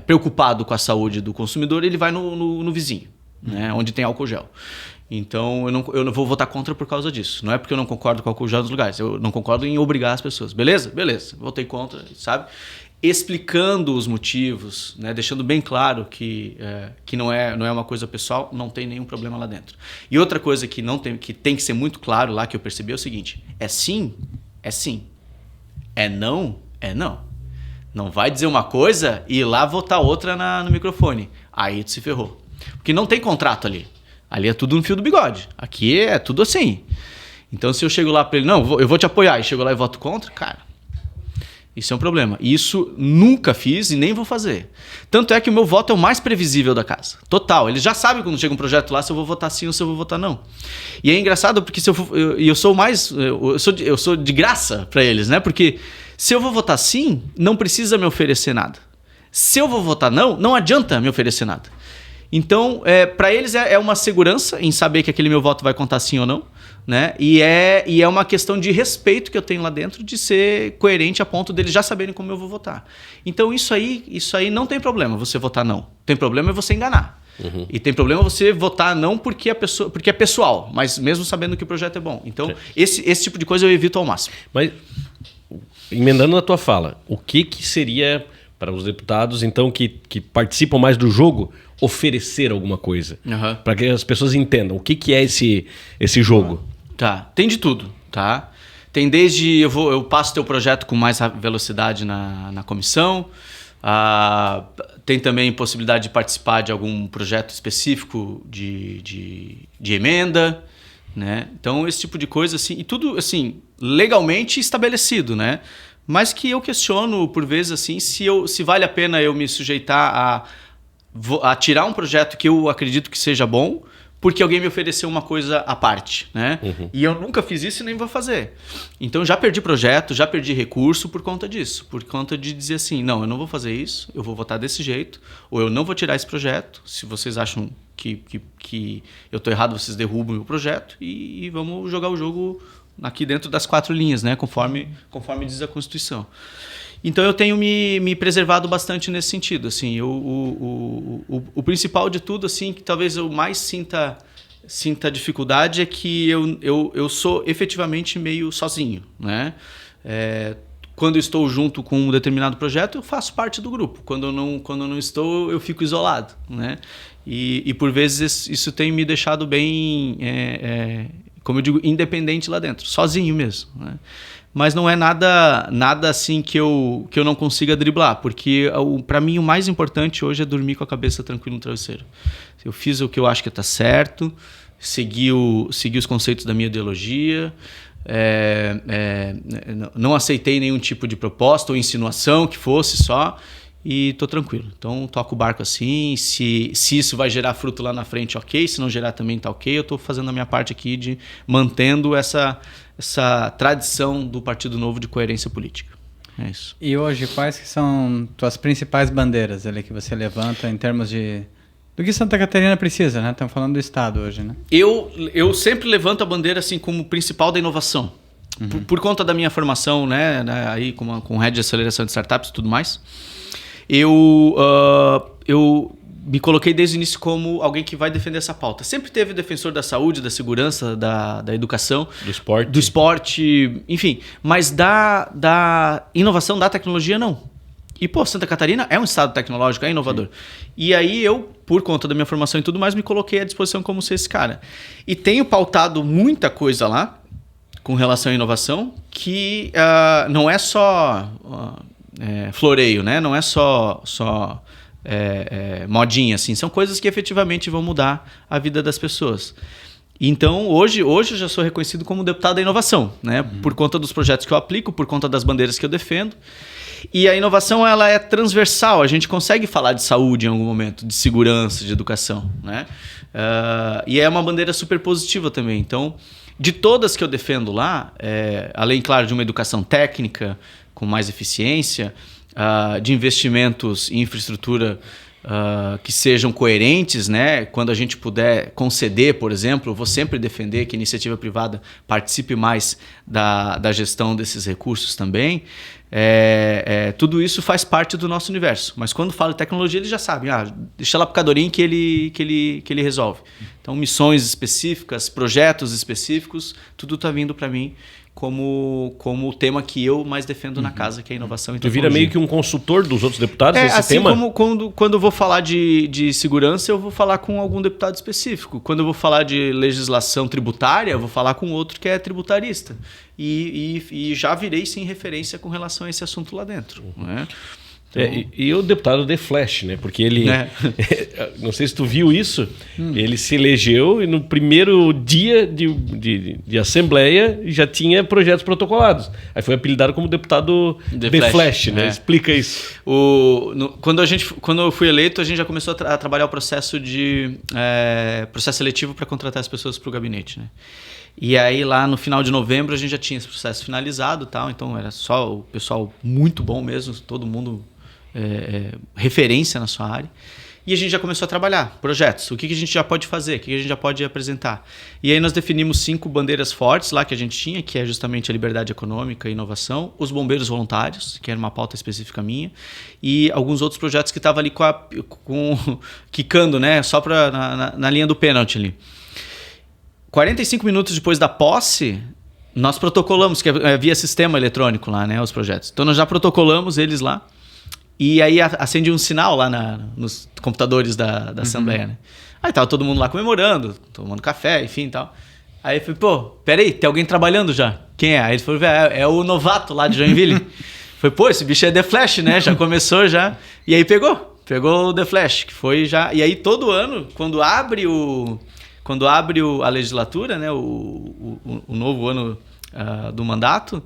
preocupado com a saúde do consumidor, ele vai no vizinho, né, onde tem álcool gel. Então, eu não vou votar contra por causa disso. Não é porque eu não concordo com álcool gel nos lugares, eu não concordo em obrigar as pessoas. Beleza? Beleza. Votei contra, sabe? Explicando os motivos, né, deixando bem claro que não é uma coisa pessoal, não tem nenhum problema lá dentro. E outra coisa que tem que ser muito claro lá, que eu percebi, é o seguinte: é sim, é sim. É não, é não. Não vai dizer uma coisa e ir lá votar outra no microfone. Aí tu se ferrou. Porque não tem contrato ali. Ali é tudo no fio do bigode. Aqui é tudo assim. Então, se eu chego lá para ele, não, eu vou te apoiar, e chego lá e voto contra, cara, isso é um problema. Isso nunca fiz e nem vou fazer. Tanto é que o meu voto é o mais previsível da casa. Total. Eles já sabem quando chega um projeto lá se eu vou votar sim ou se eu vou votar não. E é engraçado porque eu sou de graça para eles, né? Porque se eu vou votar sim, não precisa me oferecer nada. Se eu vou votar não, não adianta me oferecer nada. Então, para eles é uma segurança em saber que aquele meu voto vai contar sim ou não, né? E é uma questão de respeito que eu tenho lá dentro, de ser coerente a ponto deles já saberem como eu vou votar. Então, isso aí não tem problema você votar não. Tem problema é você enganar. Uhum. E tem problema você votar não porque é pessoal, mas mesmo sabendo que o projeto é bom. Então, esse tipo de coisa eu evito ao máximo. Mas, emendando na tua fala, o que seria para os deputados, então, que participam mais do jogo, oferecer alguma coisa? Uhum. Para que as pessoas entendam o que é esse jogo. Tá, tem de tudo, tá? Tem desde eu passo teu projeto com mais velocidade na comissão, tem também possibilidade de participar de algum projeto específico de emenda, né? Então, esse tipo de coisa, assim, e tudo, assim, legalmente estabelecido, né? Mas que eu questiono, por vezes, assim, se vale a pena eu me sujeitar a tirar um projeto que eu acredito que seja bom, porque alguém me ofereceu uma coisa à parte, né? Uhum. E eu nunca fiz isso e nem vou fazer. Então, já perdi projeto, já perdi recurso por conta disso. Por conta de dizer assim, não, eu não vou fazer isso, eu vou votar desse jeito, ou eu não vou tirar esse projeto. Se vocês acham que eu estou errado, vocês derrubam o meu projeto e vamos jogar o jogo aqui dentro das 4 linhas, né? Conforme diz a Constituição. Então eu tenho me preservado bastante nesse sentido. Assim, o principal de tudo, assim, que talvez eu mais sinta dificuldade é que eu sou efetivamente meio sozinho, né? Quando eu estou junto com um determinado projeto, eu faço parte do grupo. Quando eu não estou, eu fico isolado, né? E por vezes isso tem me deixado bem, como eu digo, independente lá dentro, sozinho mesmo, né? Mas não é nada assim que eu não consiga driblar, porque para mim o mais importante hoje é dormir com a cabeça tranquila no travesseiro. Eu fiz o que eu acho que está certo, segui os conceitos da minha ideologia, não aceitei nenhum tipo de proposta ou insinuação que fosse só, e estou tranquilo. Então toco o barco assim, se isso vai gerar fruto lá na frente, ok, se não gerar também está ok, eu estou fazendo a minha parte aqui de mantendo essa tradição do Partido Novo de coerência política. É isso. E hoje, quais que são tuas principais bandeiras ali que você levanta em termos do que Santa Catarina precisa, né? Estamos falando do Estado hoje, né? Eu sempre levanto a bandeira assim como principal da inovação. Por conta da minha formação, né, aí com rede de aceleração de startups e tudo mais, eu me coloquei desde o início como alguém que vai defender essa pauta. Sempre teve defensor da saúde, da segurança, da educação, do esporte, enfim. Mas da inovação, da tecnologia, não. E, Santa Catarina é um estado tecnológico, é inovador. Sim. E aí eu, por conta da minha formação e tudo mais, me coloquei à disposição como ser esse cara. E tenho pautado muita coisa lá com relação à inovação, que não é só floreio, né? Não é só modinha, assim. São coisas que efetivamente vão mudar a vida das pessoas. Então, hoje eu já sou reconhecido como deputado da inovação, né? Por conta dos projetos que eu aplico, por conta das bandeiras que eu defendo. E a inovação, ela é transversal. A gente consegue falar de saúde em algum momento, de segurança, de educação, né? E é uma bandeira super positiva também. Então, de todas que eu defendo lá, além, claro, de uma educação técnica com mais eficiência, de investimentos em infraestrutura que sejam coerentes, né? Quando a gente puder conceder, por exemplo, eu vou sempre defender que a iniciativa privada participe mais da gestão desses recursos também. Tudo isso faz parte do nosso universo. Mas quando fala de tecnologia, eles já sabem. Deixa lá pro Cadorim que ele resolve. Então, missões específicas, projetos específicos, tudo está vindo para mim como o tema que eu mais defendo na casa, que é a inovação e tecnologia. Tu vira meio que um consultor dos outros deputados nesse assim tema? Como quando eu vou falar de segurança, eu vou falar com algum deputado específico. Quando eu vou falar de legislação tributária, eu vou falar com outro que é tributarista. E já virei, sim, referência com relação a esse assunto lá dentro. Né? Então... E o deputado The Flash, né? Porque ele... não sei se tu viu isso. Ele se elegeu e no primeiro dia de assembleia já tinha projetos protocolados. Aí foi apelidado como deputado The Flash, né? Explica isso. Quando eu fui eleito, a gente já começou a trabalhar o processo seletivo para contratar as pessoas para o gabinete, né? E aí lá no final de novembro a gente já tinha esse processo finalizado, tal. Então era só o pessoal muito bom mesmo, todo mundo referência na sua área. E a gente já começou a trabalhar projetos. O que a gente já pode fazer? O que a gente já pode apresentar? E aí nós definimos 5 bandeiras fortes lá que a gente tinha, que é justamente a liberdade econômica e inovação, os bombeiros voluntários, que era uma pauta específica minha, e alguns outros projetos que estavam ali quicando, né? Só na linha do pênalti ali. 45 minutos depois da posse, nós protocolamos, que é via sistema eletrônico lá, né? Os projetos. Então nós já protocolamos eles lá. E aí acende um sinal lá nos computadores da Assembleia, né? Aí tava todo mundo lá comemorando, tomando café, enfim e tal. Aí eu falei, peraí, tem alguém trabalhando já. Quem é? Aí ele falou, é o novato lá de Joinville. Falei, esse bicho é The Flash, né? Já começou já. E aí pegou o The Flash, que foi já... E aí todo ano, quando abre a legislatura, né? O novo ano do mandato...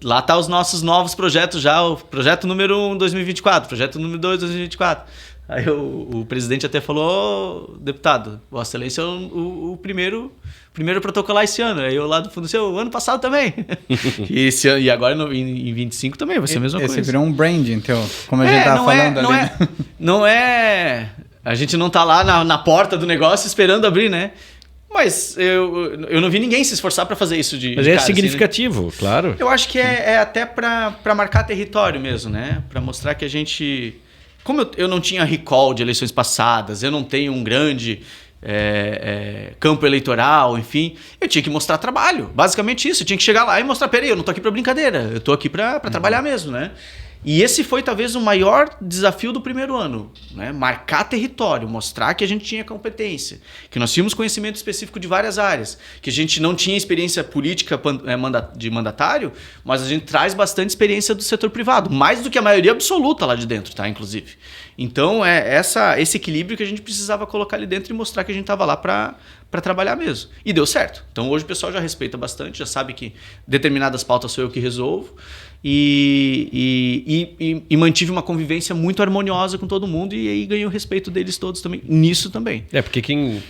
Lá tá os nossos novos projetos já, o projeto número 1 2024, projeto número 2 2024. Aí o presidente até falou, deputado, Vossa Excelência é o primeiro protocolar esse ano. Aí eu lá do fundo, o ano passado também. e agora em 25 também vai ser a mesma coisa. Esse virou um branding, então, como a gente tava falando ali. Não é... A gente não tá lá na porta do negócio esperando abrir, né? Mas eu não vi ninguém se esforçar para fazer isso de Mas de é cara, significativo, assim, né? claro. Eu acho que é até para marcar território mesmo, né? Para mostrar que a gente... Como eu não tinha recall de eleições passadas, eu não tenho um grande campo eleitoral, enfim, eu tinha que mostrar trabalho. Basicamente isso. Eu tinha que chegar lá e mostrar, peraí, eu não tô aqui para brincadeira, eu tô aqui para trabalhar mesmo, né? E esse foi talvez o maior desafio do primeiro ano, né? Marcar território, mostrar que a gente tinha competência, que nós tínhamos conhecimento específico de várias áreas, que a gente não tinha experiência política de mandatário, mas a gente traz bastante experiência do setor privado, mais do que a maioria absoluta lá de dentro, tá? Inclusive. Então é esse equilíbrio que a gente precisava colocar ali dentro e mostrar que a gente estava lá para trabalhar mesmo. E deu certo. Então hoje o pessoal já respeita bastante, já sabe que determinadas pautas sou eu que resolvo. E mantive uma convivência muito harmoniosa com todo mundo e aí ganhei o respeito deles todos também, nisso também. Porque quem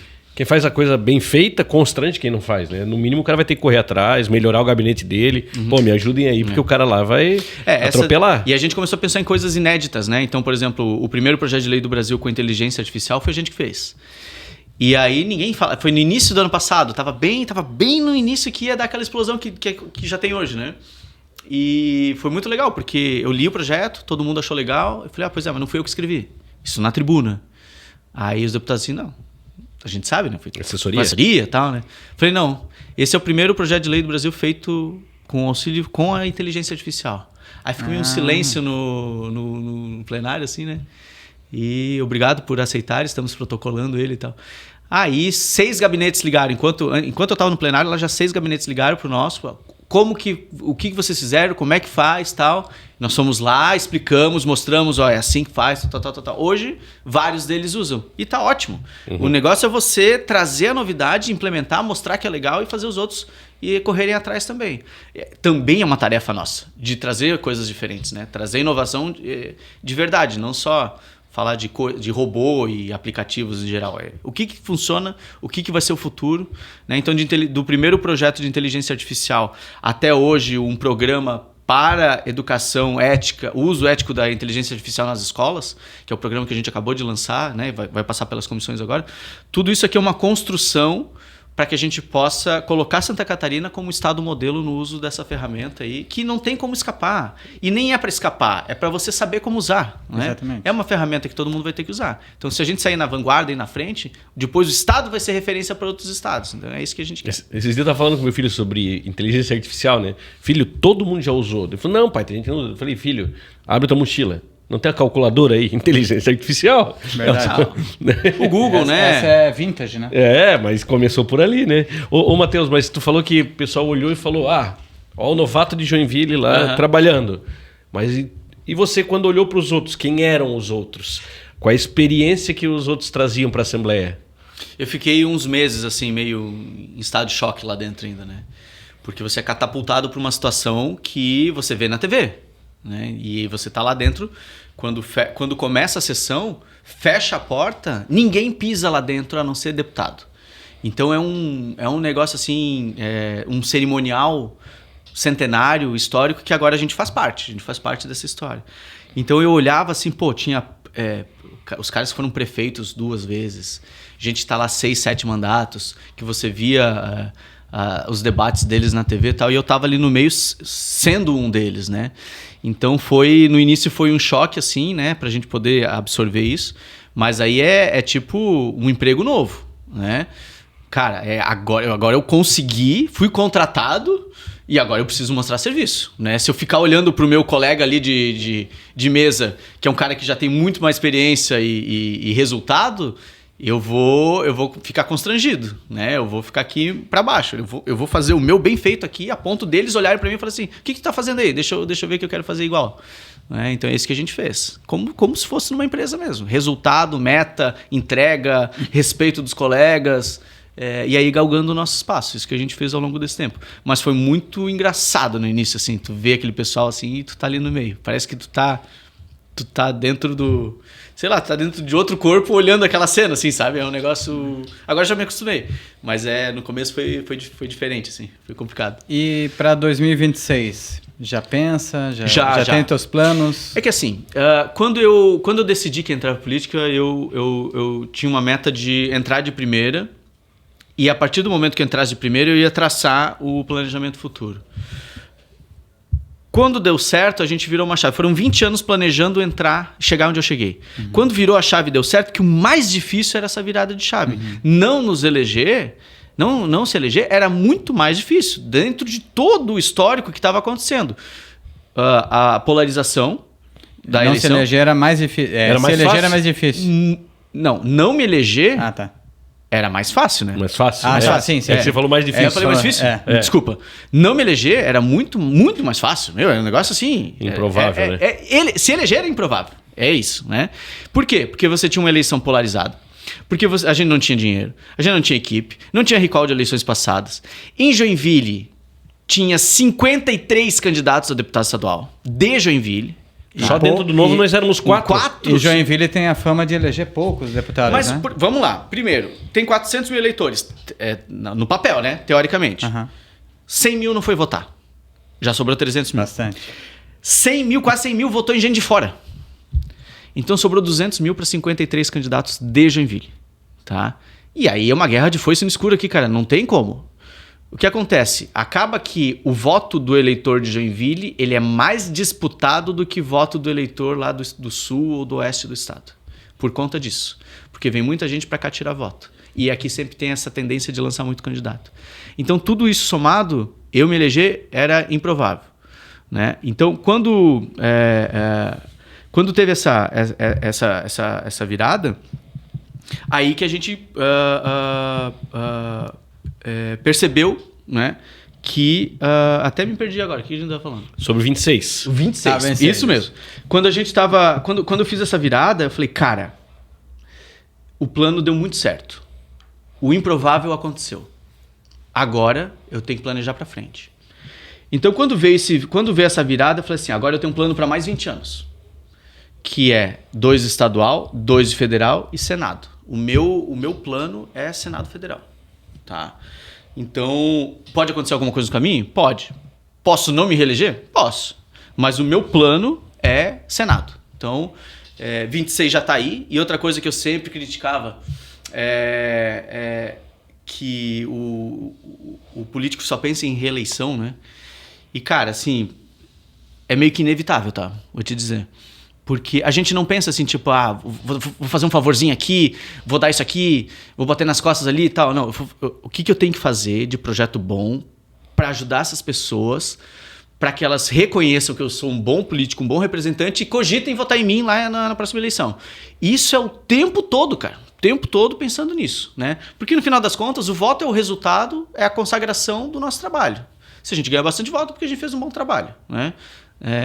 faz a coisa bem feita constrange quem não faz, né? No mínimo o cara vai ter que correr atrás, melhorar o gabinete dele. Pô, me ajudem aí, porque o cara lá vai atropelar. E a gente começou a pensar em coisas inéditas, né? Então, por exemplo, o primeiro projeto de lei do Brasil com inteligência artificial foi a gente que fez. E aí ninguém fala... Foi no início do ano passado, tava bem no início que ia dar aquela explosão que já tem hoje, né? E foi muito legal, porque eu li o projeto, todo mundo achou legal. Eu falei, pois é, mas não fui eu que escrevi. Isso na tribuna. Aí os deputados assim, não, a gente sabe, né? Foi assessoria e tal, né? Falei, não, esse é o primeiro projeto de lei do Brasil feito com auxílio com a inteligência artificial. Aí ficou um silêncio no plenário, assim, né? E obrigado por aceitar, estamos protocolando ele e tal. Aí 6 gabinetes ligaram. Enquanto eu estava no plenário, lá já 6 gabinetes ligaram para o nosso... o que vocês fizeram, como é que faz, tal. Nós fomos lá, explicamos, mostramos, é assim que faz, tal. Hoje, vários deles usam. E tá ótimo. O negócio é você trazer a novidade, implementar, mostrar que é legal e fazer os outros e correrem atrás também. Também é uma tarefa nossa, de trazer coisas diferentes, né? Trazer inovação de verdade, não só falar de robô e aplicativos em geral. O que funciona, o que vai ser o futuro. Né? Então, do primeiro projeto de inteligência artificial até hoje, um programa para educação ética, o uso ético da inteligência artificial nas escolas, que é o programa que a gente acabou de lançar, né? Vai passar pelas comissões agora. Tudo isso aqui é uma construção para que a gente possa colocar Santa Catarina como estado modelo no uso dessa ferramenta aí, que não tem como escapar. E nem é para escapar, é para você saber como usar. Né? Exatamente. É uma ferramenta que todo mundo vai ter que usar. Então, se a gente sair na vanguarda e na frente, depois o estado vai ser referência para outros estados. Então, é isso que a gente quer. Esses dias eu estava falando com meu filho sobre inteligência artificial, né? Filho, todo mundo já usou. Ele falou, não, pai, tem gente que não usa. Eu falei, filho, abre tua mochila. Não tem a calculadora aí, inteligência artificial? Verdade. O Google, né? Essa é vintage, né? Mas começou por ali, né? Ô Matheus, mas tu falou que o pessoal olhou e falou, ó, o novato de Joinville lá trabalhando. Mas e você, quando olhou para os outros, quem eram os outros? Qual a experiência que os outros traziam para a Assembleia? Eu fiquei uns meses, assim, meio em estado de choque lá dentro ainda, né? Porque você é catapultado para uma situação que você vê na TV, né? E você tá lá dentro, quando começa a sessão, fecha a porta, ninguém pisa lá dentro a não ser deputado. Então é um negócio assim, um cerimonial centenário, histórico, que agora a gente faz parte dessa história. Então eu olhava assim, tinha os caras que foram prefeitos 2 vezes, gente está lá 6, 7 mandatos, que você via os debates deles na TV e tal, e eu estava ali no meio sendo um deles, né? Então no início foi um choque, assim, né, pra gente poder absorver isso, mas aí é tipo um emprego novo, né? Cara, agora eu consegui, fui contratado e agora eu preciso mostrar serviço, né? Se eu ficar olhando pro meu colega ali de mesa, que é um cara que já tem muito mais experiência e resultado, eu vou ficar constrangido, né? Eu vou ficar aqui para baixo. Eu vou fazer o meu bem feito aqui, a ponto deles olharem para mim e falar assim, o que tu tá fazendo aí? Deixa eu ver que eu quero fazer igual. Então é isso que a gente fez. Como se fosse numa empresa mesmo. Resultado, meta, entrega, respeito dos colegas, e aí galgando o nosso espaço. Isso que a gente fez ao longo desse tempo. Mas foi muito engraçado no início, assim, tu vê aquele pessoal assim e tu tá ali no meio. Parece que tu tá dentro do... Sei lá, tá dentro de outro corpo olhando aquela cena, assim, sabe? É um negócio... Agora já me acostumei. Mas no começo foi diferente, assim. Foi complicado. E para 2026, já pensa? Já tem teus planos? É que assim, quando eu decidi que ia entrar na política, eu tinha uma meta de entrar de primeira E a partir do momento que eu entrasse de primeiro, eu ia traçar o planejamento futuro. Quando deu certo, a gente virou uma chave. Foram 20 anos planejando chegar onde eu cheguei. Quando virou a chave e deu certo, que o mais difícil era essa virada de chave. Não nos eleger, não se eleger, era muito mais difícil, dentro de todo o histórico que estava acontecendo. A polarização da eleição. Não se eleger era mais difícil. Se eleger era mais difícil. Não me eleger... Ah, tá. Era mais fácil, né? Mais fácil. Sim. Você falou mais difícil. Eu falei mais difícil? Desculpa. Não me eleger era muito, muito mais fácil. Era um negócio assim... Improvável, né? Se eleger era improvável. É isso, né? Por quê? Porque você tinha uma eleição polarizada. Porque a gente não tinha dinheiro. A gente não tinha equipe. Não tinha recall de eleições passadas. Em Joinville, tinha 53 candidatos a deputado estadual. De Joinville. Só dentro do Novo nós éramos 4. E Joinville tem a fama de eleger poucos deputados, Mas né? vamos lá. Primeiro, tem 400 mil eleitores. No papel, né? Teoricamente. 100 mil não foi votar. Já sobrou 300 mil. Bastante. 100 mil, quase 100 mil votou em gente de fora. Então sobrou 200 mil para 53 candidatos de Joinville. Tá? E aí é uma guerra de foice no escuro aqui, cara. Não tem como. O que acontece? Acaba que o voto do eleitor de Joinville ele é mais disputado do que o voto do eleitor lá do sul ou do oeste do estado. Por conta disso. Porque vem muita gente para cá tirar voto. E aqui sempre tem essa tendência de lançar muito candidato. Então tudo isso somado, eu me eleger era improvável. Né? Então quando teve essa virada, aí que a gente... percebeu, né, que... até me perdi agora. O que a gente estava falando? Sobre 26. 26. Tá, Isso mesmo. Quando a gente tava... Quando eu fiz essa virada, eu falei, cara, o plano deu muito certo. O improvável aconteceu. Agora eu tenho que planejar para frente. Então, quando veio essa virada, eu falei assim, agora eu tenho um plano para mais 20 anos. Que é 2 estadual, 2 federal e Senado. O meu plano é Senado Federal. Tá? Então, pode acontecer alguma coisa no caminho? Pode. Posso não me reeleger? Posso. Mas o meu plano é Senado. Então, 26 já está aí. E outra coisa que eu sempre criticava é que o político só pensa em reeleição, né? E, cara, assim, é meio que inevitável, tá? Vou te dizer. Porque a gente não pensa assim, tipo, vou fazer um favorzinho aqui, vou dar isso aqui, vou bater nas costas ali e tal. Não, o que eu tenho que fazer de projeto bom para ajudar essas pessoas, para que elas reconheçam que eu sou um bom político, um bom representante e cogitem votar em mim lá na próxima eleição. Isso é o tempo todo, cara. O tempo todo pensando nisso, né? Porque no final das contas, o voto é o resultado, é a consagração do nosso trabalho. Se a gente ganha bastante voto, é porque a gente fez um bom trabalho, né?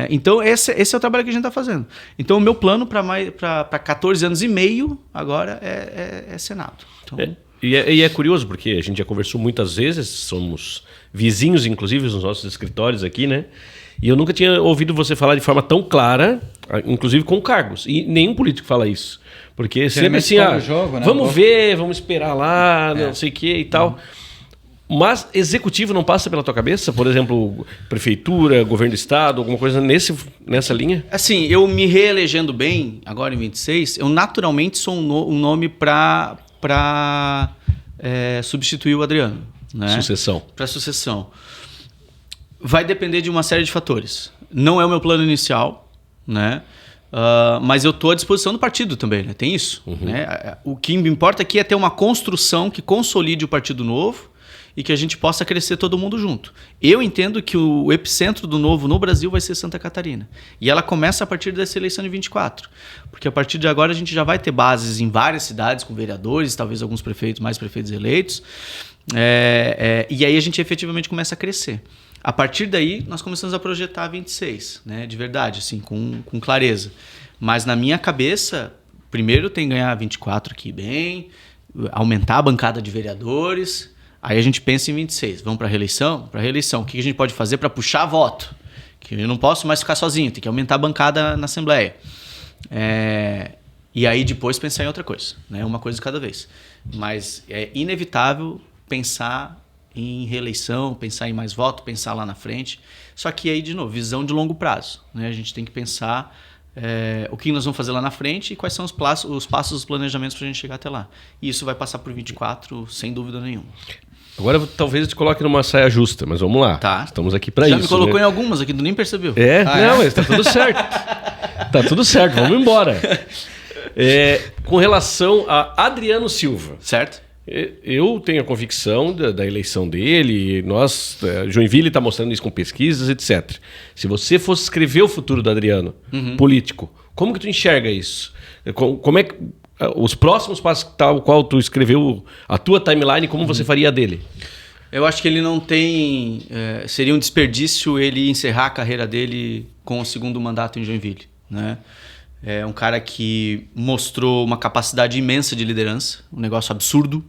Então, esse é o trabalho que a gente está fazendo. Então, o meu plano para 14 anos e meio agora é Senado. Então... E é curioso, porque a gente já conversou muitas vezes, somos vizinhos, inclusive, nos nossos escritórios aqui, né? E eu nunca tinha ouvido você falar de forma tão clara, inclusive com cargos. E nenhum político fala isso. Porque sempre assim, jogo, né? Vamos ver, vamos esperar lá, não sei o que e tal. Mas executivo não passa pela tua cabeça? Por exemplo, prefeitura, governo do estado, alguma coisa nessa linha? Assim, eu me reelegendo bem, agora em 26, eu naturalmente sou um nome para substituir o Adriano. Né? Sucessão. Para sucessão. Vai depender de uma série de fatores. Não é o meu plano inicial, né? Mas eu estou à disposição do partido também, né? Tem isso. Né? O que me importa aqui é ter uma construção que consolide o Partido Novo e que a gente possa crescer todo mundo junto. Eu entendo que o epicentro do Novo no Brasil vai ser Santa Catarina. E ela começa a partir dessa eleição de 24. Porque a partir de agora a gente já vai ter bases em várias cidades com vereadores, talvez alguns prefeitos, mais prefeitos eleitos. E aí a gente efetivamente começa a crescer. A partir daí, nós começamos a projetar 26, né? De verdade, assim, com clareza. Mas na minha cabeça, primeiro tem que ganhar 24 aqui bem, aumentar a bancada de vereadores. Aí a gente pensa em 26. Vamos para a reeleição? Para a reeleição, o que a gente pode fazer para puxar voto? Que eu não posso mais ficar sozinho, tem que aumentar a bancada na Assembleia. E aí depois pensar em outra coisa, né? Uma coisa de cada vez. Mas é inevitável pensar em reeleição, pensar em mais voto, pensar lá na frente. Só que aí, de novo, visão de longo prazo. Né? A gente tem que pensar o que nós vamos fazer lá na frente e quais são os passos, os planejamentos para a gente chegar até lá. E isso vai passar por 24, sem dúvida nenhuma. Agora talvez eu te coloque numa saia justa, mas vamos lá. Tá. Estamos aqui para isso. Já me colocou em algumas aqui, tu nem percebeu. Mas tá tudo certo. Tá tudo certo, vamos embora. Com relação a Adriano Silva. Certo? Eu tenho a convicção da eleição dele, Joinville está mostrando isso com pesquisas, etc. Se você fosse escrever o futuro do Adriano, político, como que tu enxerga isso? Como é que os próximos passos tal qual tu escreveu a tua timeline, como você faria dele? Eu acho que ele não tem... seria um desperdício ele encerrar a carreira dele com o segundo mandato em Joinville, né? É um cara que mostrou uma capacidade imensa de liderança, um negócio absurdo,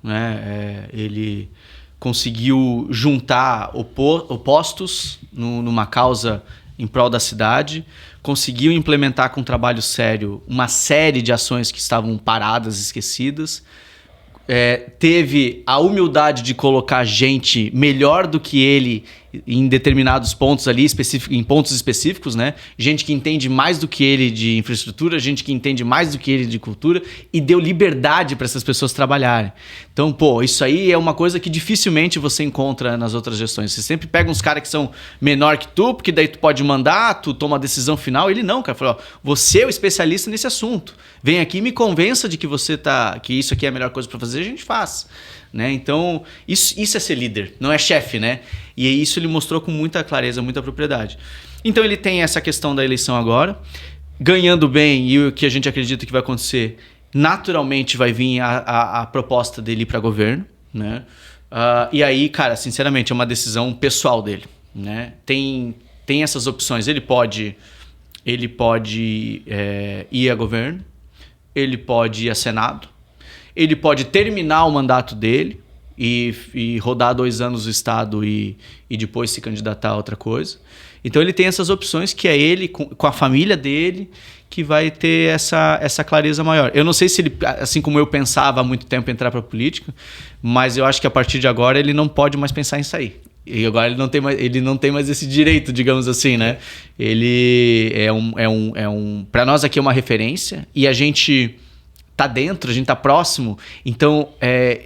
né? Ele conseguiu juntar opostos numa causa em prol da cidade, conseguiu implementar com trabalho sério uma série de ações que estavam paradas, esquecidas, teve a humildade de colocar gente melhor do que ele em determinados pontos ali, em pontos específicos, né? Gente que entende mais do que ele de infraestrutura, gente que entende mais do que ele de cultura, e deu liberdade para essas pessoas trabalharem. Então, isso aí é uma coisa que dificilmente você encontra nas outras gestões. Você sempre pega uns caras que são menor que tu, porque daí tu pode mandar, tu toma a decisão final. Ele não, cara. Falou, você é o especialista nesse assunto. Vem aqui e me convença de que que isso aqui é a melhor coisa para fazer, a gente faz. Né? Então, isso é ser líder, não é chefe, né? E isso ele mostrou com muita clareza, muita propriedade. Então, ele tem essa questão da eleição agora, ganhando bem, e o que a gente acredita que vai acontecer, naturalmente vai vir a proposta dele ir para governo, né? E aí, cara, sinceramente, é uma decisão pessoal dele, né? Tem essas opções. Ele pode ir a governo, ele pode ir a Senado, ele pode terminar o mandato dele e rodar 2 anos o Estado e depois se candidatar a outra coisa. Então ele tem essas opções que é ele, com a família dele, que vai ter essa clareza maior. Eu não sei se ele, assim como eu pensava há muito tempo, entrar para a política, mas eu acho que a partir de agora ele não pode mais pensar em sair. E agora ele não tem mais esse direito, digamos assim, né? Ele para nós aqui é uma referência e a gente tá dentro, a gente tá próximo. Então,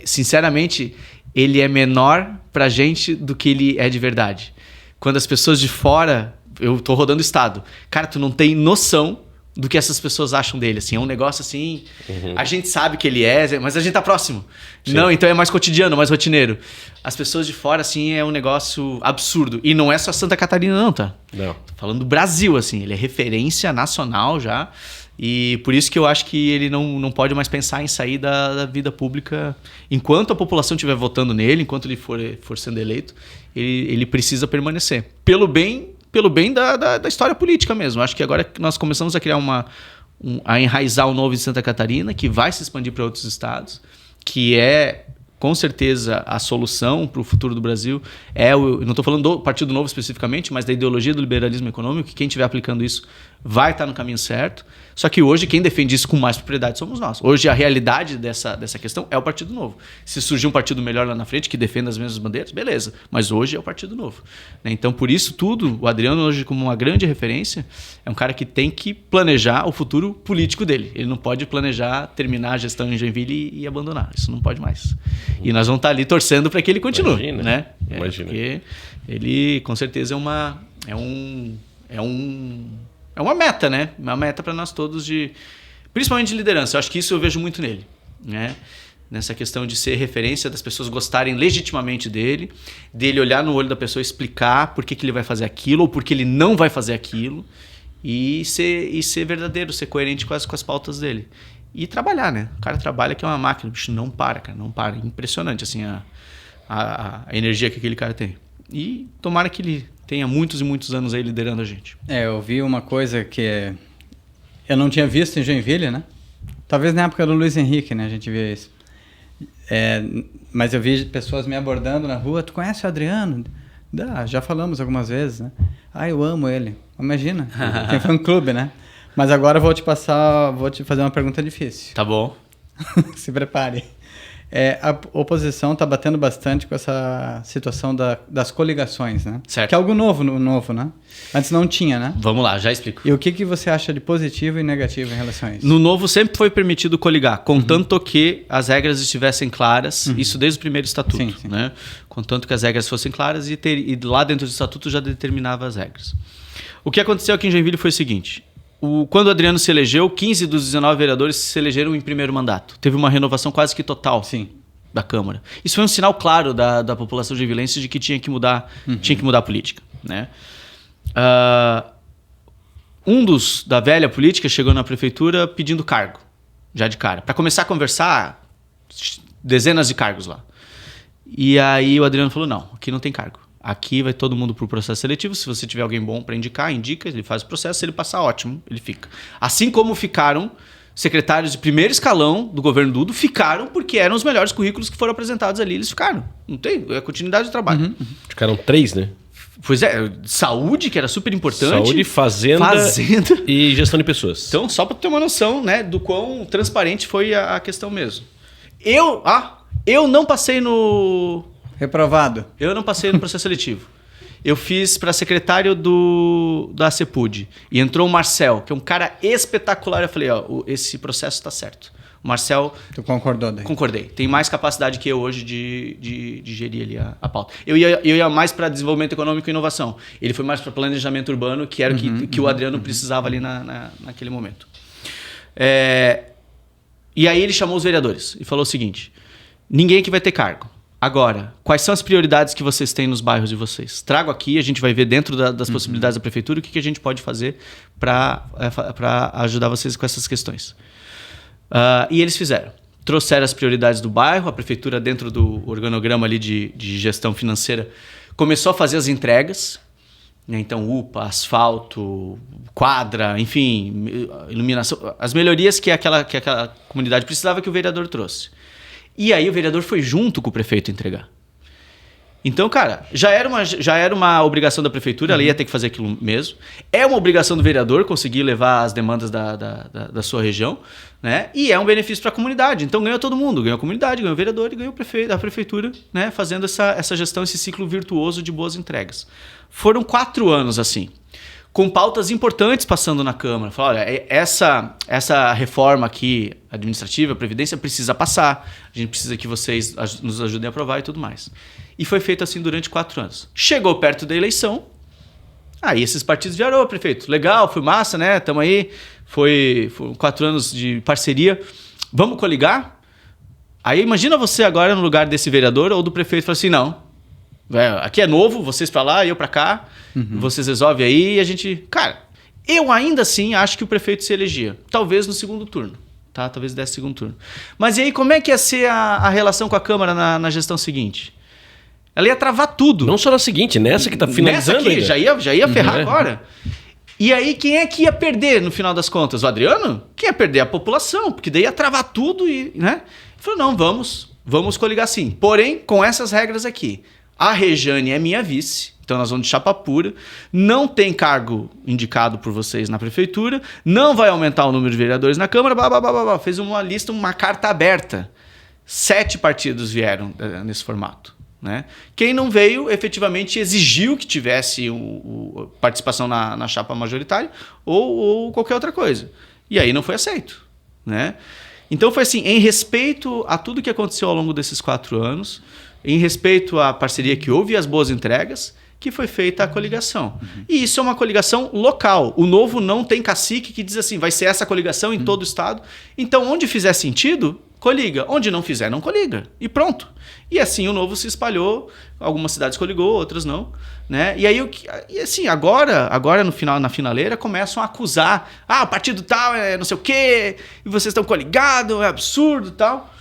sinceramente, ele é menor pra gente do que ele é de verdade. Quando as pessoas de fora... Eu tô rodando o estado. Cara, tu não tem noção do que essas pessoas acham dele. Assim, é um negócio assim... A gente sabe que ele mas a gente tá próximo. Sim. Não, então é mais cotidiano, mais rotineiro. As pessoas de fora, assim, é um negócio absurdo. E não é só Santa Catarina, não, tá? Não. Tô falando do Brasil, assim. Ele é referência nacional já. E por isso que eu acho que ele não pode mais pensar em sair da vida pública. Enquanto a população estiver votando nele, enquanto ele for sendo eleito, ele precisa permanecer. Pelo bem da história política mesmo. Acho que agora nós começamos a criar a enraizar o novo em Santa Catarina, que vai se expandir para outros estados, que é... Com certeza, a solução para o futuro do Brasil não estou falando do Partido Novo especificamente, mas da ideologia do liberalismo econômico, que quem estiver aplicando isso vai estar no caminho certo. Só que hoje quem defende isso com mais propriedade somos nós. Hoje a realidade dessa questão é o Partido Novo. Se surgir um partido melhor lá na frente, que defenda as mesmas bandeiras, beleza. Mas hoje é o Partido Novo. Então, por isso tudo, o Adriano hoje como uma grande referência, é um cara que tem que planejar o futuro político dele. Ele não pode planejar terminar a gestão em Joinville e abandonar. Isso não pode mais. E nós vamos estar ali torcendo para que ele continue. Imagina, né? Imagina. Porque ele, com certeza, é uma meta, né? Uma meta para nós todos, principalmente de liderança. Eu acho que isso eu vejo muito nele, né? Nessa questão de ser referência, das pessoas gostarem legitimamente dele olhar no olho da pessoa, explicar por que ele vai fazer aquilo ou por que ele não vai fazer aquilo e ser verdadeiro, ser coerente com as pautas dele. E trabalhar, né? O cara trabalha que é uma máquina, o bicho não para, cara, não para. Impressionante, assim, a energia que aquele cara tem. E tomara que ele tenha muitos e muitos anos aí liderando a gente. Eu vi uma coisa que eu não tinha visto em Joinville, né? Talvez na época do Luiz Henrique, né? A gente via isso. Mas eu vi pessoas me abordando na rua. Tu conhece o Adriano? Já falamos algumas vezes, né? Eu amo ele. Imagina, tem fã-clube, né? Mas agora eu vou te fazer uma pergunta difícil. Tá bom. Se prepare. A oposição está batendo bastante com essa situação das coligações, né? Certo. Que é algo novo, né? Antes não tinha, né? Vamos lá, já explico. E o que você acha de positivo e negativo em relação a isso? No novo sempre foi permitido coligar, contanto que as regras estivessem claras, isso desde o primeiro estatuto, Sim. né? Contanto que as regras fossem claras e lá dentro do estatuto já determinava as regras. O que aconteceu aqui em Joinville foi o seguinte: quando o Adriano se elegeu, 15 dos 19 vereadores se elegeram em primeiro mandato. Teve uma renovação quase que total da Câmara. Isso foi um sinal claro da população joinvilense de que tinha que mudar a política, né? Um da velha política chegou na prefeitura pedindo cargo, já de cara. Para começar a conversar, dezenas de cargos lá. E aí o Adriano falou, não, aqui não tem cargo. Aqui vai todo mundo para o processo seletivo. Se você tiver alguém bom para indicar, indica, ele faz o processo. Se ele passar, ótimo, ele fica. Assim como ficaram secretários de primeiro escalão do governo Dudo, ficaram porque eram os melhores currículos que foram apresentados ali. Eles ficaram. Não tem, é continuidade do trabalho. Ficaram 3, né? Pois é, saúde, que era super importante. Saúde, fazenda e gestão de pessoas. Então, só para ter uma noção, né, do quão transparente foi a questão mesmo. Eu não passei no... Reprovado. Eu não passei no processo seletivo. Eu fiz para secretário da CEPUD. E entrou o Marcel, que é um cara espetacular. Eu falei, esse processo está certo. O Marcel... Tu concordou daí? Concordei. Tem mais capacidade que eu hoje de gerir ali a pauta. Eu ia mais para desenvolvimento econômico e inovação. Ele foi mais para planejamento urbano, que era o que o Adriano precisava ali naquele momento. E aí ele chamou os vereadores e falou o seguinte: ninguém aqui vai ter cargo. Agora, quais são as prioridades que vocês têm nos bairros de vocês? Trago aqui, a gente vai ver dentro das possibilidades da prefeitura o que a gente pode fazer para ajudar vocês com essas questões. E eles fizeram. Trouxeram as prioridades do bairro, a prefeitura, dentro do organograma ali de gestão financeira, começou a fazer as entregas, né? Então, UPA, asfalto, quadra, enfim, iluminação, as melhorias que aquela comunidade precisava, que o vereador trouxe. E aí o vereador foi junto com o prefeito entregar. Então, cara, já era uma obrigação da prefeitura, ela ia ter que fazer aquilo mesmo. É uma obrigação do vereador conseguir levar as demandas da sua região, né? E é um benefício para a comunidade. Então ganhou todo mundo, ganhou a comunidade, ganhou o vereador e ganhou a prefeitura, né? Fazendo essa gestão, esse ciclo virtuoso de boas entregas. Foram 4 anos assim, com pautas importantes passando na Câmara. Falaram, olha, essa reforma aqui, administrativa, a Previdência, precisa passar. A gente precisa que vocês nos ajudem a aprovar e tudo mais. E foi feito assim durante 4 anos. Chegou perto da eleição, aí esses partidos vieram, prefeito, legal, foi massa, né? Estamos aí, foi 4 anos de parceria, vamos coligar? Aí imagina você agora no lugar desse vereador ou do prefeito, fala assim, não, aqui é novo, vocês para lá, eu para cá, vocês resolvem aí e a gente... Cara, eu ainda assim acho que o prefeito se elegia, talvez no segundo turno, tá? Talvez desse segundo turno. Mas e aí, como é que ia ser a relação com a Câmara na gestão seguinte? Ela ia travar tudo. Não só na seguinte, nessa que está finalizando. Nessa aqui, já ia ferrar agora. E aí, quem é que ia perder no final das contas? O Adriano? Quem ia perder? A população, porque daí ia travar tudo e, né? Ele falou, não, vamos coligar sim. Porém, com essas regras aqui. A Rejane é minha vice, então nós vamos de chapa pura. Não tem cargo indicado por vocês na prefeitura. Não vai aumentar o número de vereadores na Câmara. Fez uma lista, uma carta aberta. 7 partidos vieram nesse formato, né? Quem não veio, efetivamente, exigiu que tivesse participação na chapa majoritária ou qualquer outra coisa. E aí não foi aceito, né? Então foi assim, em respeito a tudo que aconteceu ao longo desses 4 anos, em respeito à parceria que houve e às boas entregas, que foi feita a coligação. E isso é uma coligação local. O Novo não tem cacique que diz assim, vai ser essa coligação em todo o estado. Então, onde fizer sentido, coliga. Onde não fizer, não coliga. E pronto. E assim o Novo se espalhou. Algumas cidades coligou, outras não, né? E aí, assim, agora na finaleira, começam a acusar. O partido tal é não sei o quê, e vocês estão coligados, é absurdo e tal.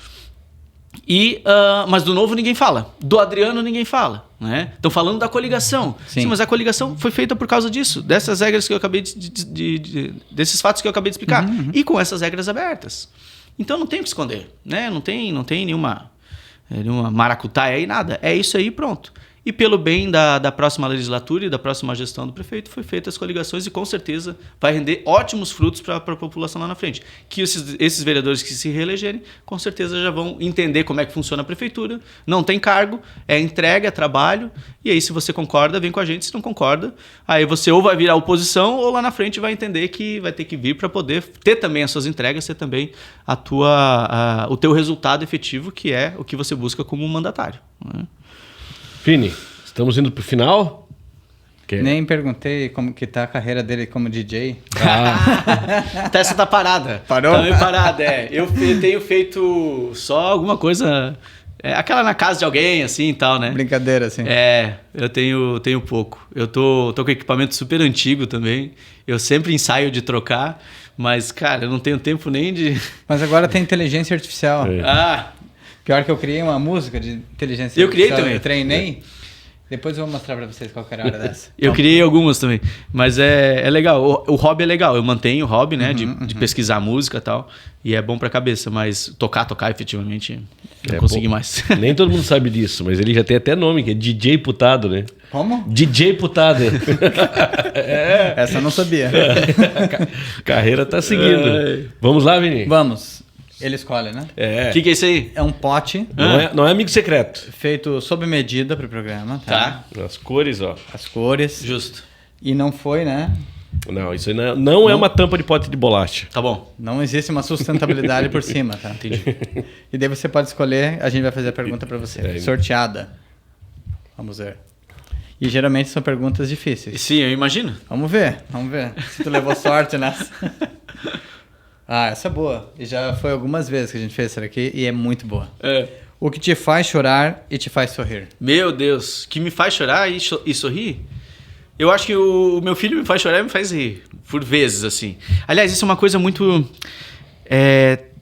Mas do Novo ninguém fala. Do Adriano ninguém fala, né? Estão falando da coligação. Sim, mas a coligação foi feita por causa disso. Dessas regras que eu acabei desses fatos que eu acabei de explicar. E com essas regras abertas. Então não tem o que esconder, né? Não tem nenhuma maracutaia aí, nada. É isso aí, pronto. E pelo bem da próxima legislatura e da próxima gestão do prefeito, foi feitas as coligações e com certeza vai render ótimos frutos para a população lá na frente. Que esses vereadores que se reelegerem, com certeza já vão entender como é que funciona a prefeitura, não tem cargo, é entrega, é trabalho, e aí se você concorda, vem com a gente, se não concorda, aí você ou vai virar oposição ou lá na frente vai entender que vai ter que vir para poder ter também as suas entregas, ter também o teu resultado efetivo, que é o que você busca como mandatário, né? Fini, estamos indo pro final? Nem perguntei como que tá a carreira dele como DJ. Essa tá parada. Parou? Tá meio parada, Eu tenho feito só alguma coisa... aquela na casa de alguém, assim, e tal, né? Brincadeira, assim. Eu tenho pouco. Eu tô com equipamento super antigo também. Eu sempre ensaio de trocar, mas, cara, eu não tenho tempo nem de... Mas agora tem inteligência artificial. Pior que eu criei uma música de inteligência artificial. Eu criei também. Eu treinei. Depois eu vou mostrar pra vocês qualquer hora dessa. Eu criei algumas também. Mas é legal. O hobby é legal. Eu mantenho o hobby, né? De pesquisar música e tal. E é bom pra cabeça. Mas tocar efetivamente, não consegui mais. Nem todo mundo sabe disso, mas ele já tem até nome, que é DJ Putado, né? Como? DJ Putado. Essa eu não sabia. Carreira tá seguindo. Vamos lá, Vini? Vamos. Ele escolhe, né? O que é isso aí? É um pote Não é amigo secreto. feito sob medida pro programa, tá? As cores, ó. As cores. Justo. E não foi, né? Não, isso aí não é uma tampa de pote de bolacha. Tá bom. Não existe uma sustentabilidade por cima, tá? Entendi. E daí você pode escolher, a gente vai fazer a pergunta pra você. Sorteada. Vamos ver. E geralmente são perguntas difíceis. Sim, eu imagino. Vamos ver. Se tu levou sorte nessa. Essa é boa. E já foi algumas vezes que a gente fez essa aqui e é muito boa. O que te faz chorar e te faz sorrir? Meu Deus, que me faz chorar e sorrir? Eu acho que o meu filho me faz chorar e me faz rir. Por vezes, assim. Aliás, isso é uma coisa muito...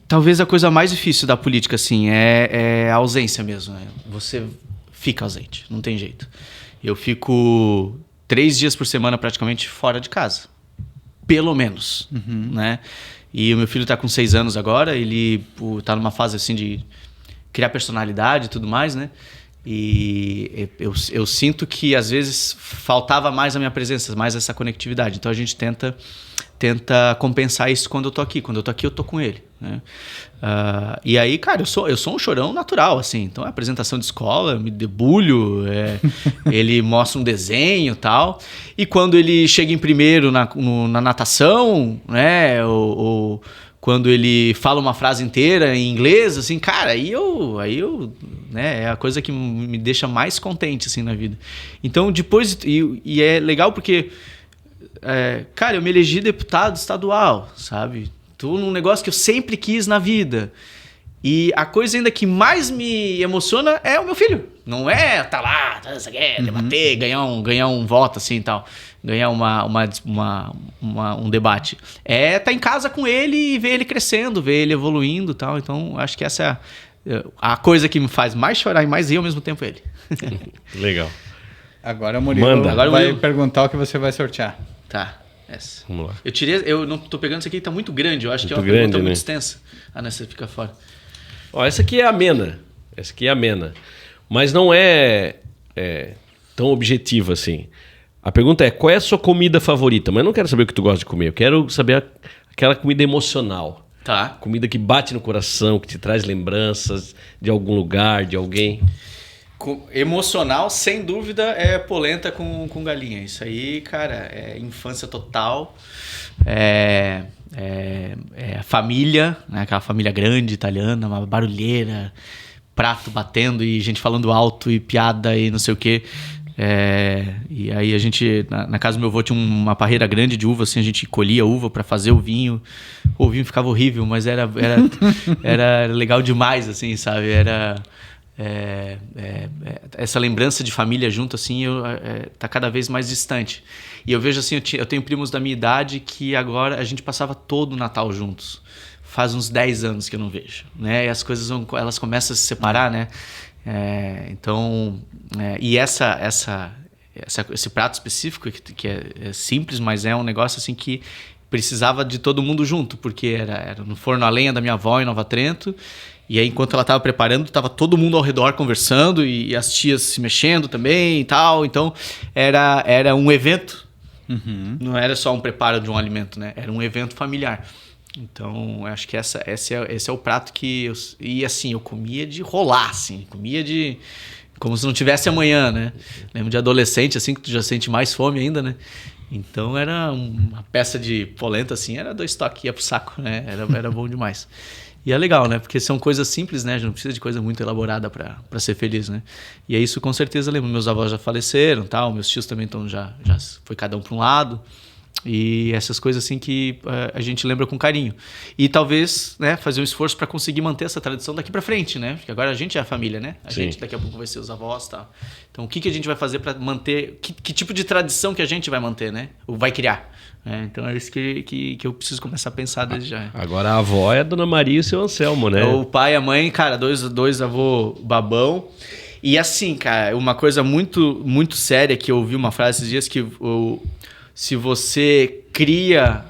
talvez a coisa mais difícil da política, assim, é a ausência mesmo. Né? Você fica ausente, não tem jeito. Eu fico 3 dias por semana praticamente fora de casa. Pelo menos, né? E o meu filho tá com 6 anos agora, ele tá numa fase assim de criar personalidade e tudo mais, né? E eu sinto que às vezes faltava mais a minha presença, mais essa conectividade. Então a gente tenta compensar isso quando eu tô aqui. Quando eu tô aqui, eu tô com ele, né? E aí, cara, eu sou um chorão natural, assim. Então é apresentação de escola, eu me debulho, ele mostra um desenho e tal. E quando ele chega em primeiro na natação, né? Ou quando ele fala uma frase inteira em inglês, assim, cara, aí eu né, é a coisa que me deixa mais contente, assim, na vida. Então, depois... E é legal porque... cara, eu me elegi deputado estadual, sabe? Tô num negócio que eu sempre quis na vida. E a coisa ainda que mais me emociona é o meu filho. Não é tá lá, debater, ganhar um voto assim e tal. Ganhar um debate. É tá em casa com ele e ver ele crescendo, ver ele evoluindo e tal. Então, acho que essa é a coisa que me faz mais chorar e mais rir ao mesmo tempo ele. Legal. Agora o Murilo vai perguntar o que você vai sortear. Tá, essa. Vamos lá. Eu não tô pegando isso aqui, tá muito grande. Eu acho que é uma grande, pergunta né? muito extensa. Nessa fica fora. Ó, essa aqui é amena. Mas não é tão objetiva assim. A pergunta é, qual é a sua comida favorita? Mas eu não quero saber o que tu gosta de comer. Eu quero saber aquela comida emocional. Tá. Comida que bate no coração, que te traz lembranças de algum lugar, de alguém. Emocional, sem dúvida, é polenta com galinha. Isso aí, cara, é infância total. Família, né? Aquela família grande, italiana, uma barulheira, prato batendo e gente falando alto e piada e não sei o quê. E aí a gente, na casa do meu avô tinha uma parreira grande de uva, assim, a gente colhia uva para fazer o vinho. O vinho ficava horrível, mas era legal demais, assim, sabe? Essa lembrança de família junto, assim, tá cada vez mais distante. E eu vejo assim, eu tenho primos da minha idade que agora a gente passava todo o Natal juntos. Faz uns 10 anos que eu não vejo, né? E as coisas elas começam a se separar, né? E esse prato específico que é simples, mas é um negócio assim que precisava de todo mundo junto, porque era no forno a lenha da minha avó em Nova Trento. E aí, enquanto ela estava preparando, estava todo mundo ao redor conversando e as tias se mexendo também e tal. Então, era um evento. Não era só um preparo de um alimento, né? Era um evento familiar. Então, eu acho que esse é o prato que e assim, eu comia de rolar, assim. Comia de... como se não tivesse amanhã, né? Lembro de adolescente, assim, que tu já sente mais fome ainda, né? Então, era uma peça de polenta, assim, era 2 toques, ia pro saco, né? Era bom demais. E é legal, né? Porque são coisas simples, né? Não precisa de coisa muito elaborada para ser feliz, né? E é isso, com certeza, eu lembro. Meus avós já faleceram, tal. Meus tios também estão já foi cada um para um lado. E essas coisas assim que a gente lembra com carinho. E talvez, né, fazer um esforço para conseguir manter essa tradição daqui para frente, né? Porque agora a gente é a família, né? A gente daqui a pouco vai ser os avós e tal. Então, o que a gente vai fazer para manter... Que tipo de tradição que a gente vai manter, né? Ou vai criar? Então, é isso que eu preciso começar a pensar desde já. Agora, a avó é a Dona Maria e o seu Anselmo, né? O pai e a mãe, cara, dois avô babão. E assim, cara, uma coisa muito, muito séria que eu ouvi uma frase esses dias que... se você cria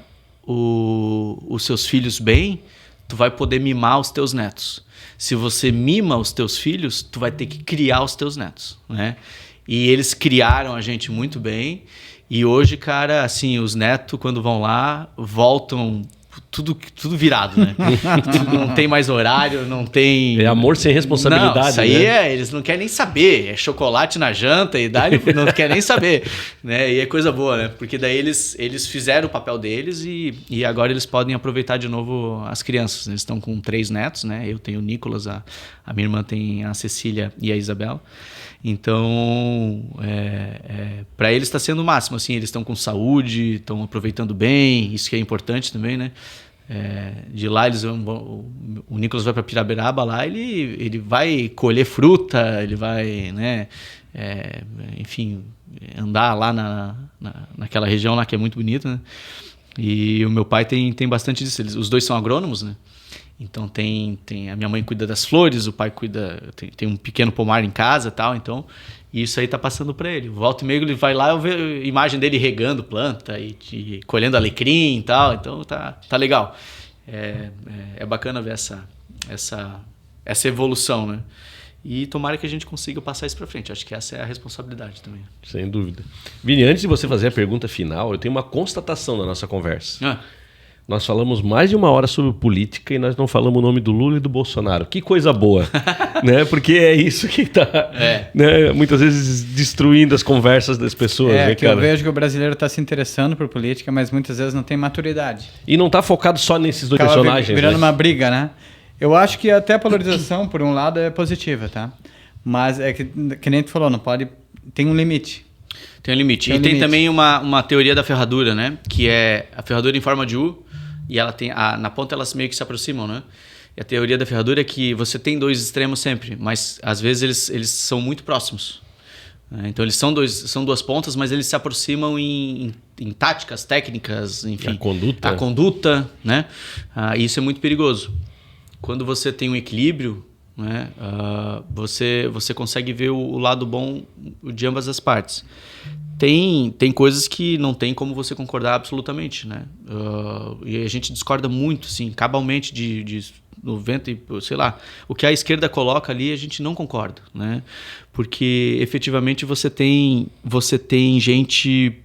os seus filhos bem, tu vai poder mimar os teus netos. Se você mima os teus filhos, tu vai ter que criar os teus netos, né? E eles criaram a gente muito bem. E hoje, cara, assim, os netos, quando vão lá, voltam tudo virado, né? Não tem mais horário, não tem... É amor sem responsabilidade, não, isso aí eles não querem nem saber. É chocolate na janta e daí não querem nem saber, né? E é coisa boa, né? Porque daí eles fizeram o papel deles e agora eles podem aproveitar de novo as crianças. Eles estão com 3 netos, né? Eu tenho o Nicolas, a minha irmã tem a Cecília e a Isabela. Então, para eles está sendo o máximo, assim, eles estão com saúde, estão aproveitando bem, isso que é importante também, né? De lá, o Nicolas vai para Piraberaba, lá ele vai colher fruta, ele vai, né? Enfim, andar lá naquela região lá que é muito bonita, né? E o meu pai tem bastante disso, os dois são agrônomos, né? Então a minha mãe cuida das flores, o pai cuida, tem um pequeno pomar em casa e tal, então isso aí tá passando para ele. Volta e meia ele vai lá, eu vejo a imagem dele regando planta e colhendo alecrim e tal, então tá legal. É bacana ver essa evolução, né? E tomara que a gente consiga passar isso para frente. Acho que essa é a responsabilidade também. Sem dúvida. Vini, antes de você fazer a pergunta final, eu tenho uma constatação na nossa conversa. Nós falamos mais de 1 hora sobre política e nós não falamos o nome do Lula e do Bolsonaro. Que coisa boa, né? Porque é isso que está, né, muitas vezes destruindo as conversas das pessoas. Né, que eu vejo que o brasileiro está se interessando por política, mas muitas vezes não tem maturidade. E não está focado só nesses 2 personagens. Virando uma briga, né? Eu acho que até a polarização, por um lado, é positiva, tá? Mas é que nem tu falou, não pode... Tem um limite. Tem um limite. E tem também uma teoria da ferradura, né? Que é a ferradura em forma de U. E ela tem na ponta elas meio que se aproximam, né? E a teoria da ferradura é que você tem 2 extremos sempre, mas às vezes eles são muito próximos. Então eles são 2 pontas, mas eles se aproximam em táticas, técnicas, enfim. A conduta, né? E isso é muito perigoso. Quando você tem um equilíbrio, né? Você consegue ver o lado bom de ambas as partes. Tem coisas que não tem como você concordar absolutamente, né? E a gente discorda muito, assim, cabalmente de 90 e, sei lá, o que a esquerda coloca ali a gente não concorda, né? Porque efetivamente você tem gente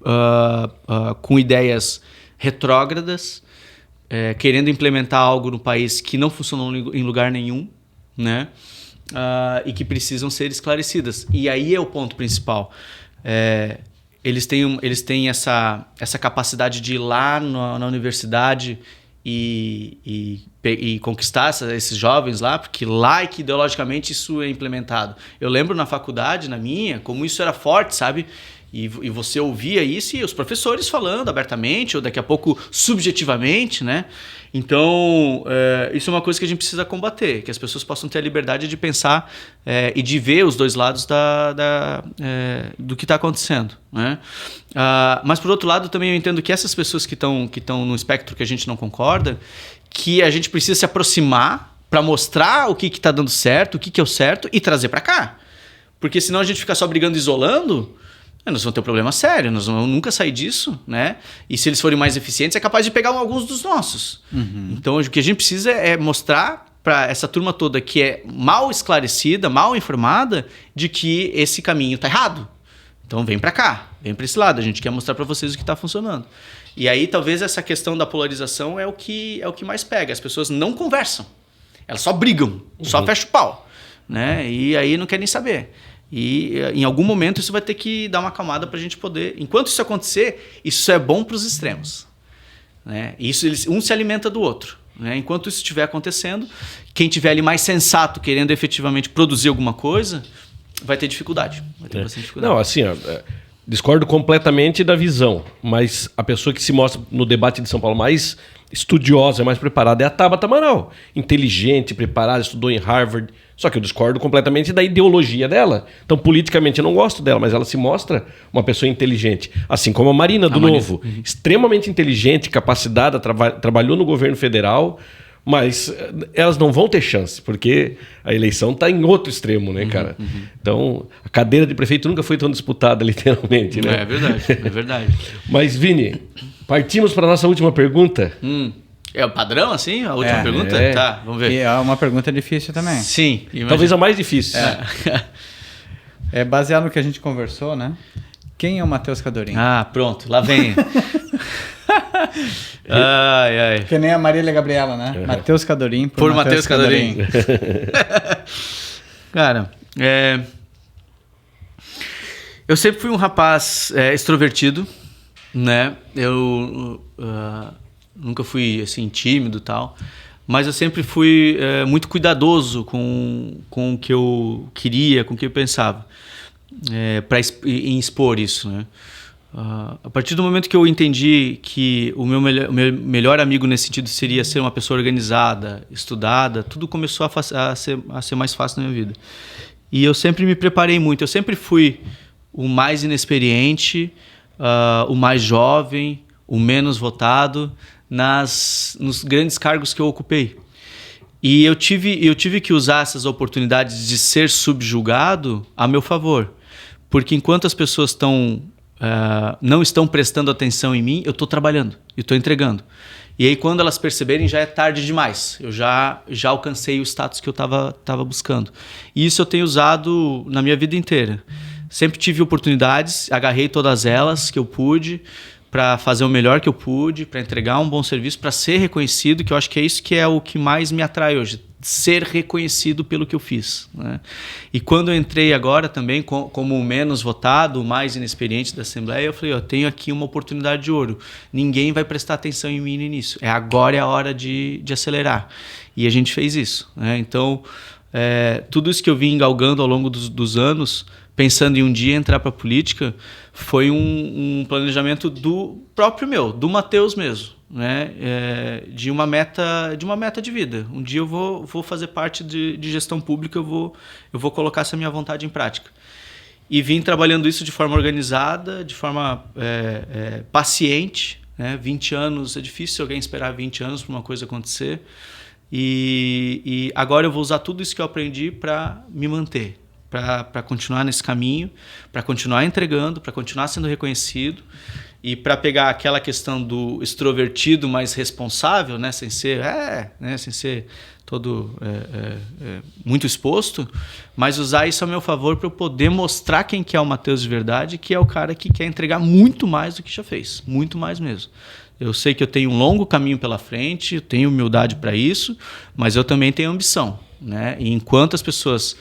com ideias retrógradas, querendo implementar algo no país que não funcionou em lugar nenhum, né? E que precisam ser esclarecidas. E aí é o ponto principal. Eles têm essa capacidade de ir lá na universidade e conquistar esses jovens lá, porque lá é que ideologicamente isso é implementado. Eu lembro na faculdade, na minha, como isso era forte, sabe? E você ouvia isso e os professores falando abertamente, ou daqui a pouco subjetivamente, né? Então, isso é uma coisa que a gente precisa combater, que as pessoas possam ter a liberdade de pensar e de ver os 2 lados do que está acontecendo, né? Mas, por outro lado, também eu entendo que essas pessoas que estão no espectro que a gente não concorda, que a gente precisa se aproximar para mostrar o que está dando certo, o que é o certo e trazer para cá. Porque senão a gente fica só brigando, isolando, nós vamos ter um problema sério, nós vamos nunca sair disso, né? E se eles forem mais eficientes, é capaz de pegar alguns dos nossos. Então, o que a gente precisa é mostrar para essa turma toda que é mal esclarecida, mal informada, de que esse caminho está errado. Então, vem para cá, vem para esse lado. A gente quer mostrar para vocês o que está funcionando. E aí, talvez, essa questão da polarização é o que mais pega. As pessoas não conversam. Elas só brigam, só fecham o pau, né? E aí não querem saber. E em algum momento isso vai ter que dar uma acalmada para a gente poder... Enquanto isso acontecer, isso é bom para os extremos, né? Isso, um se alimenta do outro, né? Enquanto isso estiver acontecendo, quem tiver ali mais sensato, querendo efetivamente produzir alguma coisa, vai ter dificuldade. Vai ter bastante dificuldade. Não, assim, discordo completamente da visão, mas a pessoa que se mostra no debate de São Paulo mais estudiosa, mais preparada é a Tabata Amaral. Inteligente, preparada, estudou em Harvard. Só que eu discordo completamente da ideologia dela. Então, politicamente, eu não gosto dela, mas ela se mostra uma pessoa inteligente. Assim como a Marina do Novo. Extremamente inteligente, capacitada, trabalhou no governo federal, mas elas não vão ter chance, porque a eleição está em outro extremo, né, cara? Então, a cadeira de prefeito nunca foi tão disputada, literalmente, né? É verdade, é verdade. Mas, Vini, partimos para a nossa última pergunta. É o padrão, assim? A última pergunta? É. Tá, vamos ver. E é uma pergunta difícil também. Sim. Imagina. Talvez a mais difícil. É baseado no que a gente conversou, né? Quem é o Matheus Cadorim? Ah, pronto. Lá vem. Ai, ai. Que nem a Marília Gabriela, né? Matheus Cadorim Por Matheus Cadorim. Cara, eu sempre fui um rapaz extrovertido, né? Eu nunca fui assim tímido e tal, mas eu sempre fui muito cuidadoso com o que eu queria, com o que eu pensava, em expor isso, né? A partir do momento que eu entendi que o meu melhor amigo nesse sentido seria ser uma pessoa organizada, estudada, tudo começou a ser mais fácil na minha vida. E eu sempre me preparei muito, eu sempre fui o mais inexperiente, o mais jovem, o menos votado nos grandes cargos que eu ocupei. E eu tive que usar essas oportunidades de ser subjugado a meu favor. Porque enquanto as pessoas não estão prestando atenção em mim, eu estou trabalhando, eu estou entregando. E aí quando elas perceberem já é tarde demais. Eu já alcancei o status que eu estava buscando. E isso eu tenho usado na minha vida inteira. Sempre tive oportunidades, agarrei todas elas que eu pude, para fazer o melhor que eu pude, para entregar um bom serviço, para ser reconhecido, que eu acho que é isso que é o que mais me atrai hoje, ser reconhecido pelo que eu fiz, né? E quando eu entrei agora também como o menos votado, o mais inexperiente da Assembleia, eu falei, eu tenho aqui uma oportunidade de ouro, ninguém vai prestar atenção em mim no início, agora é a hora de acelerar. E a gente fez isso, né? Então, tudo isso que eu vim galgando ao longo dos anos, pensando em um dia entrar para a política, foi um planejamento do Matheus mesmo, né? De uma meta de vida. Um dia eu vou fazer parte de gestão pública, eu vou colocar essa minha vontade em prática. E vim trabalhando isso de forma organizada, de forma paciente, né? 20 anos, é difícil alguém esperar 20 anos para uma coisa acontecer. E agora eu vou usar tudo isso que eu aprendi para me manter, para continuar nesse caminho, para continuar entregando, para continuar sendo reconhecido e para pegar aquela questão do extrovertido mais responsável, né, sem ser todo muito exposto, mas usar isso a meu favor para eu poder mostrar quem que é o Matheus de verdade, que é o cara que quer entregar muito mais do que já fez, muito mais mesmo. Eu sei que eu tenho um longo caminho pela frente, eu tenho humildade para isso, mas eu também tenho ambição, né? E enquanto as pessoas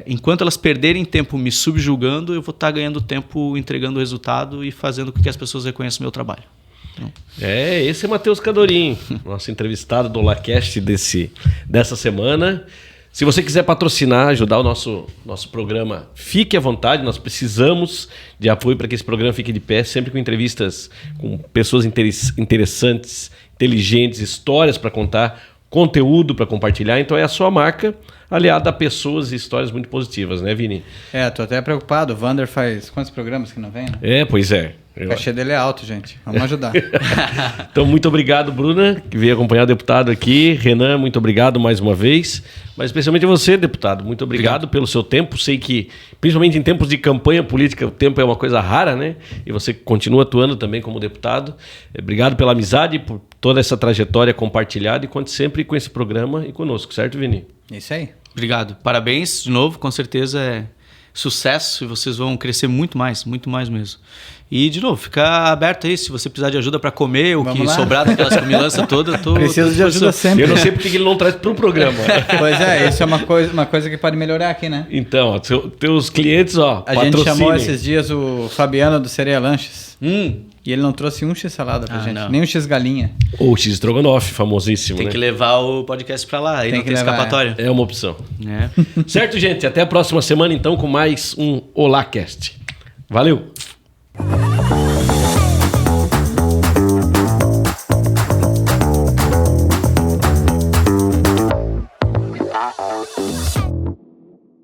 enquanto elas perderem tempo me subjugando, eu vou estar ganhando tempo entregando o resultado e fazendo com que as pessoas reconheçam o meu trabalho. Então, esse é Matheus Cadorim, nosso entrevistado do LaCast dessa semana. Se você quiser patrocinar, ajudar o nosso programa, fique à vontade. Nós precisamos de apoio para que esse programa fique de pé, sempre com entrevistas com pessoas interessantes, inteligentes, histórias para contar, conteúdo para compartilhar. Então é a sua marca, aliada a pessoas e histórias muito positivas, né, Vini? Tô até preocupado. O Wander faz quantos programas que não vem, né? Pois é. O cachê dele é alto, gente. Vamos ajudar. Então, muito obrigado, Bruna, que veio acompanhar o deputado aqui. Renan, muito obrigado mais uma vez. Mas especialmente você, deputado. Muito obrigado pelo seu tempo. Sei que, principalmente em tempos de campanha política, o tempo é uma coisa rara, né? E você continua atuando também como deputado. Obrigado pela amizade, por toda essa trajetória compartilhada. E conte sempre com esse programa e conosco, certo, Vini? Isso aí. Obrigado. Parabéns de novo, com certeza é sucesso e vocês vão crescer muito mais mesmo. E, de novo, ficar aberto aí, se você precisar de ajuda para comer, o que sobrar daquelas comilanças todas, eu tô... Preciso de ajuda sempre. Eu não sei porque ele não traz para o programa. Pois é, isso é uma coisa que pode melhorar aqui, né? Então, ó, teus clientes, ó, A gente chamou esses dias o Fabiano do Sereia Lanches. E ele não trouxe um X-salada pra gente, não. nem um X-galinha. Ou o X-Strogonoff, famosíssimo, Tem né? que levar o podcast para lá, aí Tem não que tem levar, escapatória. É uma opção. É. Certo, gente? Até a próxima semana, então, com mais um OláCast. Valeu!